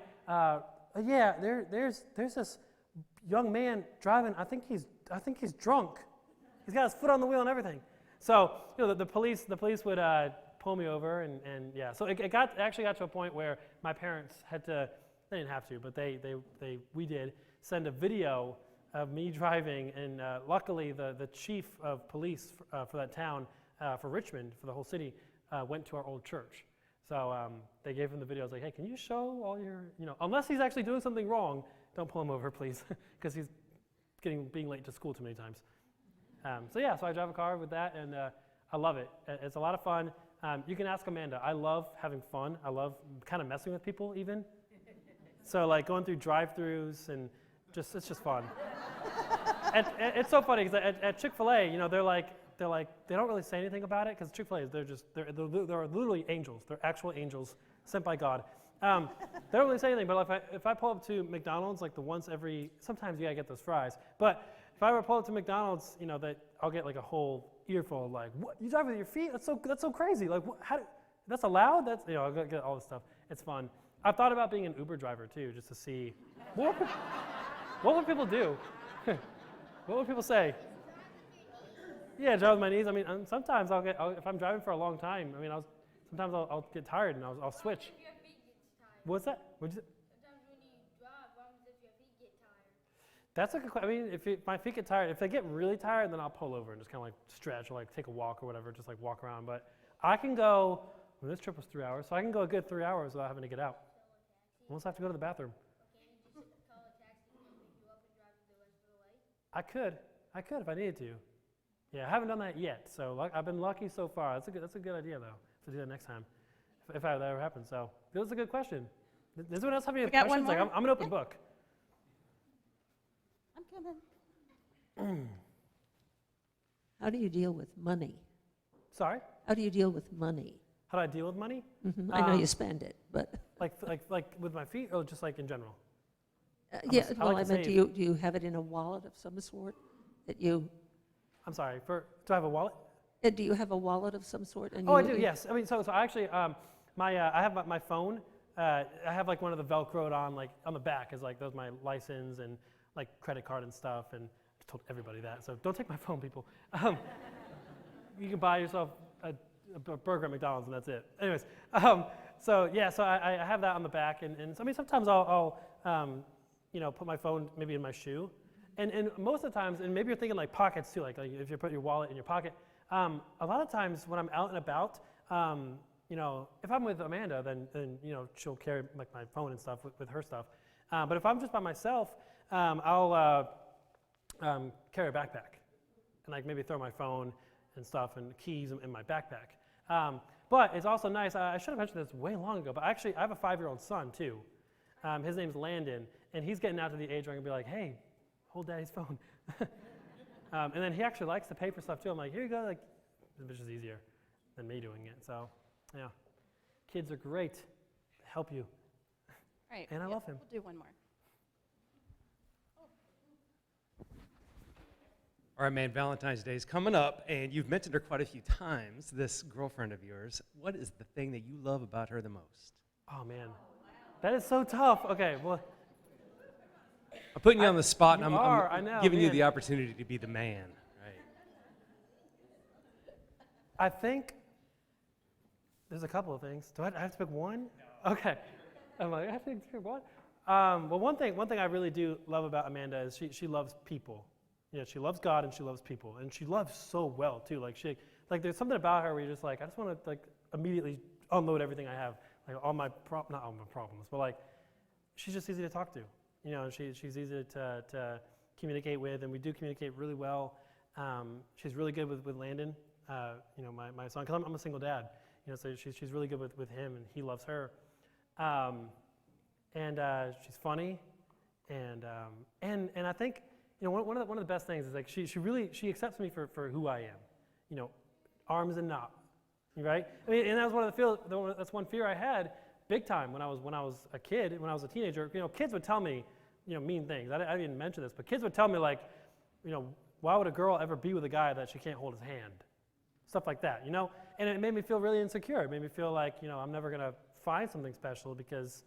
there's this young man driving. I think he's drunk. He's got his foot on the wheel and everything. So the police would pull me over and yeah. So it actually got to a point where my parents had to. They didn't have to, but we did send a video of me driving, and luckily the chief of police for that town, for Richmond, for the whole city, went to our old church. So they gave him the video. I was like, hey, can you show all your, unless he's actually doing something wrong, don't pull him over, please, because he's being late to school too many times. So I drive a car with that, and I love it. It's a lot of fun. You can ask Amanda. I love having fun. I love kind of messing with people even. So like going through drive-thrus and it's just fun. It's so funny because at Chick-fil-A, they don't really say anything about it because Chick-fil-A they're literally angels. They're actual angels sent by God. They don't really say anything, but if I pull up to McDonald's like sometimes you gotta get those fries. But if I ever pull up to McDonald's, that I'll get like a whole earful of like, what, you drive with your feet? That's so crazy. Like, that's allowed? I'll get all this stuff. It's fun. I've thought about being an Uber driver too, just to see what would people do. What would people say? Yeah, drive with my knees. I mean, sometimes if I'm driving for a long time, sometimes I'll get tired and I'll switch. If your feet gets tired. What's that? What'd you say? Sometimes when you drive, what happens if your feet get tired? That's a good question. If my feet get tired, if they get really tired, then I'll pull over and just kind of like stretch or like take a walk or whatever, just like walk around. But I can go, this trip was 3 hours, so I can go a good 3 hours without having to get out. Unless I have to go to the bathroom. Can't you just call a taxi and pick you up and drive you the rest of the way? I could if I needed to. Yeah, I haven't done that yet, so I've been lucky so far. That's a good idea though, to do that next time, if that ever happens. So that was a good question. Does anyone else have any questions? One more? Like I'm an open book. I'm coming. How do you deal with money? Sorry? How do you deal with money? How do I deal with money? Mm-hmm. I know you spend it, but like with my feet, or just like in general? yeah. I Well, like I to meant, save. do you have it in a wallet of some sort that you? I'm sorry. Do I have a wallet? And do you have a wallet of some sort? And Oh, I you- do. Yes. I mean, so I actually, I have my phone. I have like one of the Velcroed on, like on the back is like those my license and like credit card and stuff. And I told everybody that. So don't take my phone, people. You can buy yourself a burger at McDonald's and that's it. Anyways, so yeah, so I have that on the back, and so, I mean sometimes I'll put my phone maybe in my shoe, and most of the times, and maybe you're thinking like pockets too, like if you put your wallet in your pocket. A lot of times when I'm out and about, if I'm with Amanda, then she'll carry like my phone and stuff with her stuff. But if I'm just by myself, I'll carry a backpack and like maybe throw my phone and stuff and keys in my backpack. But it's also nice. I should have mentioned this way long ago, but actually I have a 5-year-old son too. His name's Landon, and he's getting out to the age where I can be like, hey, hold daddy's phone. And then he actually likes to pay for stuff too. I'm like, here you go, like, which is easier than me doing it. So, yeah, kids are great. They help you. Right. And I love him. We'll do one more. All right, man, Valentine's Day is coming up, and you've mentioned her quite a few times, this girlfriend of yours. What is the thing that you love about her the most? Oh, man. That is so tough. Okay, well. I'm putting you on the spot, and You I'm are, I know, giving you man. the opportunity to be the man, right? I think there's a couple of things. Do I have to pick one? No. Okay. I'm like, I have to pick one? Well, one thing I really do love about Amanda is she loves people. She loves God and she loves people, and she loves so well too. Like there's something about her where you're just like, I just want to like immediately unload everything I have, like all my not all my problems, but like she's just easy to talk to. She's easy to communicate with, and we do communicate really well. She's really good with Landon, my son, because I'm a single dad. So she's really good with him, and he loves her. And she's funny, and I think. One of the best things is like she accepts me for who I am, arms and not, right? I mean, and that was one of that's one fear I had big time when I was a kid, when I was a teenager. Kids would tell me, mean things. I didn't even mention this, but kids would tell me like, why would a girl ever be with a guy that she can't hold his hand? Stuff like that, And it made me feel really insecure. It made me feel like, I'm never gonna find something special because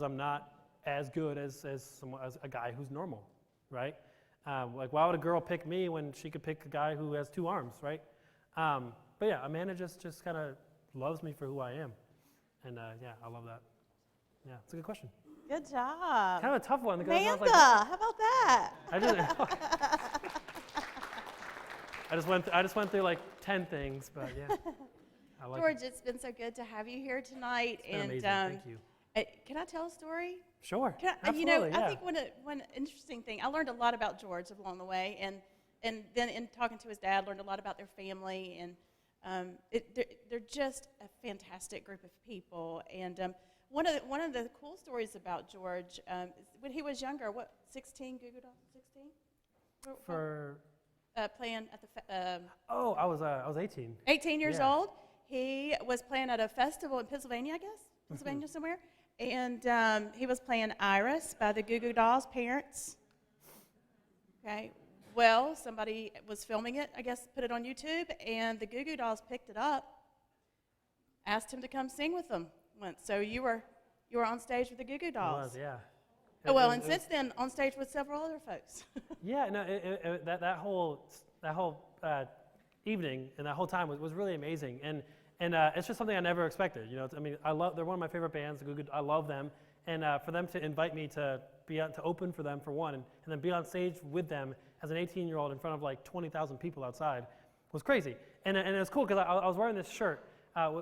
I'm not as good as a guy who's normal, right? Like, why would a girl pick me when she could pick a guy who has 2 arms, right? But yeah, Amanda just kind of loves me for who I am. And yeah, I love that. Yeah, it's a good question. Good job. Kind of a tough one. Because Amanda, I was like, how about that? I just went through like 10 things, but yeah. I like George, it. it's been so good to have you here tonight. It's been amazing. Thank you. Can I tell a story? Sure. Absolutely, yeah. I think one interesting thing, I learned a lot about George along the way, and then in talking to his dad, learned a lot about their family, and they're just a fantastic group of people. And one of the cool stories about George, when he was younger, 16, Goo Goo Dolls, 16? For playing at the I was 18. 18 years Yeah. old. He was playing at a festival in Pennsylvania, I guess, Pennsylvania somewhere. And he was playing Iris by the Goo Goo Dolls' parents. Okay. Well, somebody was filming it, I guess, put it on YouTube, and the Goo Goo Dolls picked it up, asked him to come sing with them once. So you were on stage with the Goo Goo Dolls. It was, yeah. Oh, well, and since then, on stage with several other folks. Yeah, no, that whole evening and that whole time was really amazing, and it's just something I never expected. They're one of my favorite bands. I love them, and for them to invite me to to open for them for one, and then be on stage with them as an 18-year-old in front of like 20,000 people outside was crazy, and it was cool because I was wearing this shirt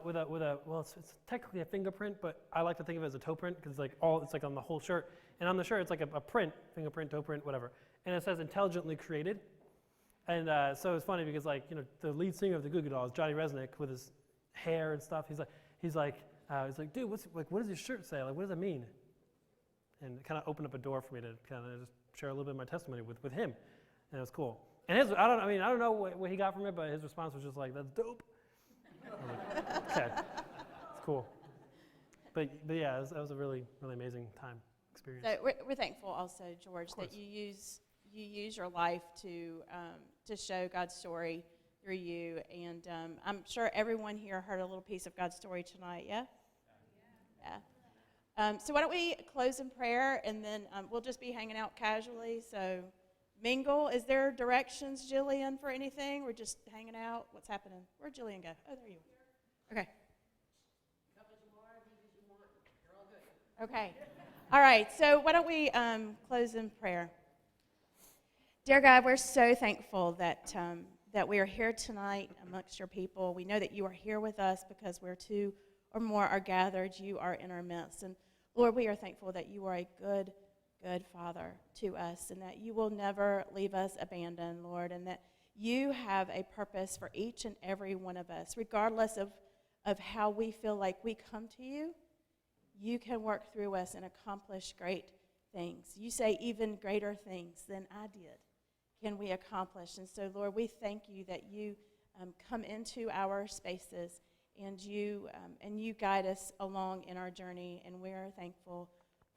with a it's technically a fingerprint, but I like to think of it as a toe print because it's like on the whole shirt. And on the shirt, it's like a print, fingerprint, toe print, whatever. And it says intelligently created. And so it's funny because the lead singer of the Goo Goo Dolls, Johnny Resnick, with his hair and stuff, he's like, dude, what does your shirt say? Like, what does it mean? And it kind of opened up a door for me to kind of just share a little bit of my testimony with him. And it was cool. And I don't know what he got from it, but his response was just like, that's dope. I was like, okay, it's cool. But yeah, that was a really, really amazing time. Experience. So we're thankful also, George, that you use your life to show God's story through you. And I'm sure everyone here heard a little piece of God's story tonight, yeah? Yeah. So why don't we close in prayer, and then we'll just be hanging out casually. So mingle. Is there directions, Jillian, for anything? We're just hanging out. What's happening? Where'd Jillian go? Oh, there you are. Okay. Okay. All right. So why don't we close in prayer? Dear God, we're so thankful that that we are here tonight amongst your people. We know that you are here with us because where two or more are gathered, you are in our midst. And Lord, we are thankful that you are a good, good Father to us, and that you will never leave us abandoned, Lord, and that you have a purpose for each and every one of us, regardless of how we feel like we come to you. You can work through us and accomplish great things. You say even greater things than I did can we accomplish. And so, Lord, we thank you that you come into our spaces and you guide us along in our journey, and we are thankful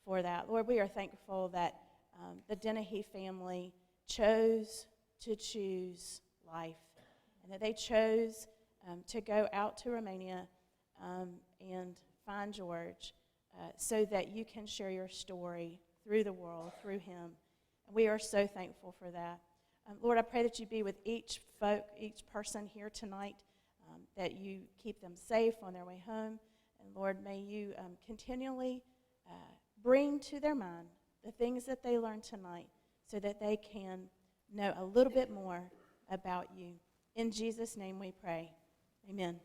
for that. Lord, we are thankful that the Dennehy family chose to choose life, and that they chose to go out to Romania and find George so that you can share your story through the world, through him. And we are so thankful for that. Lord, I pray that you be with each person here tonight, that you keep them safe on their way home. And Lord, may you continually bring to their mind the things that they learned tonight so that they can know a little bit more about you. In Jesus' name we pray. Amen.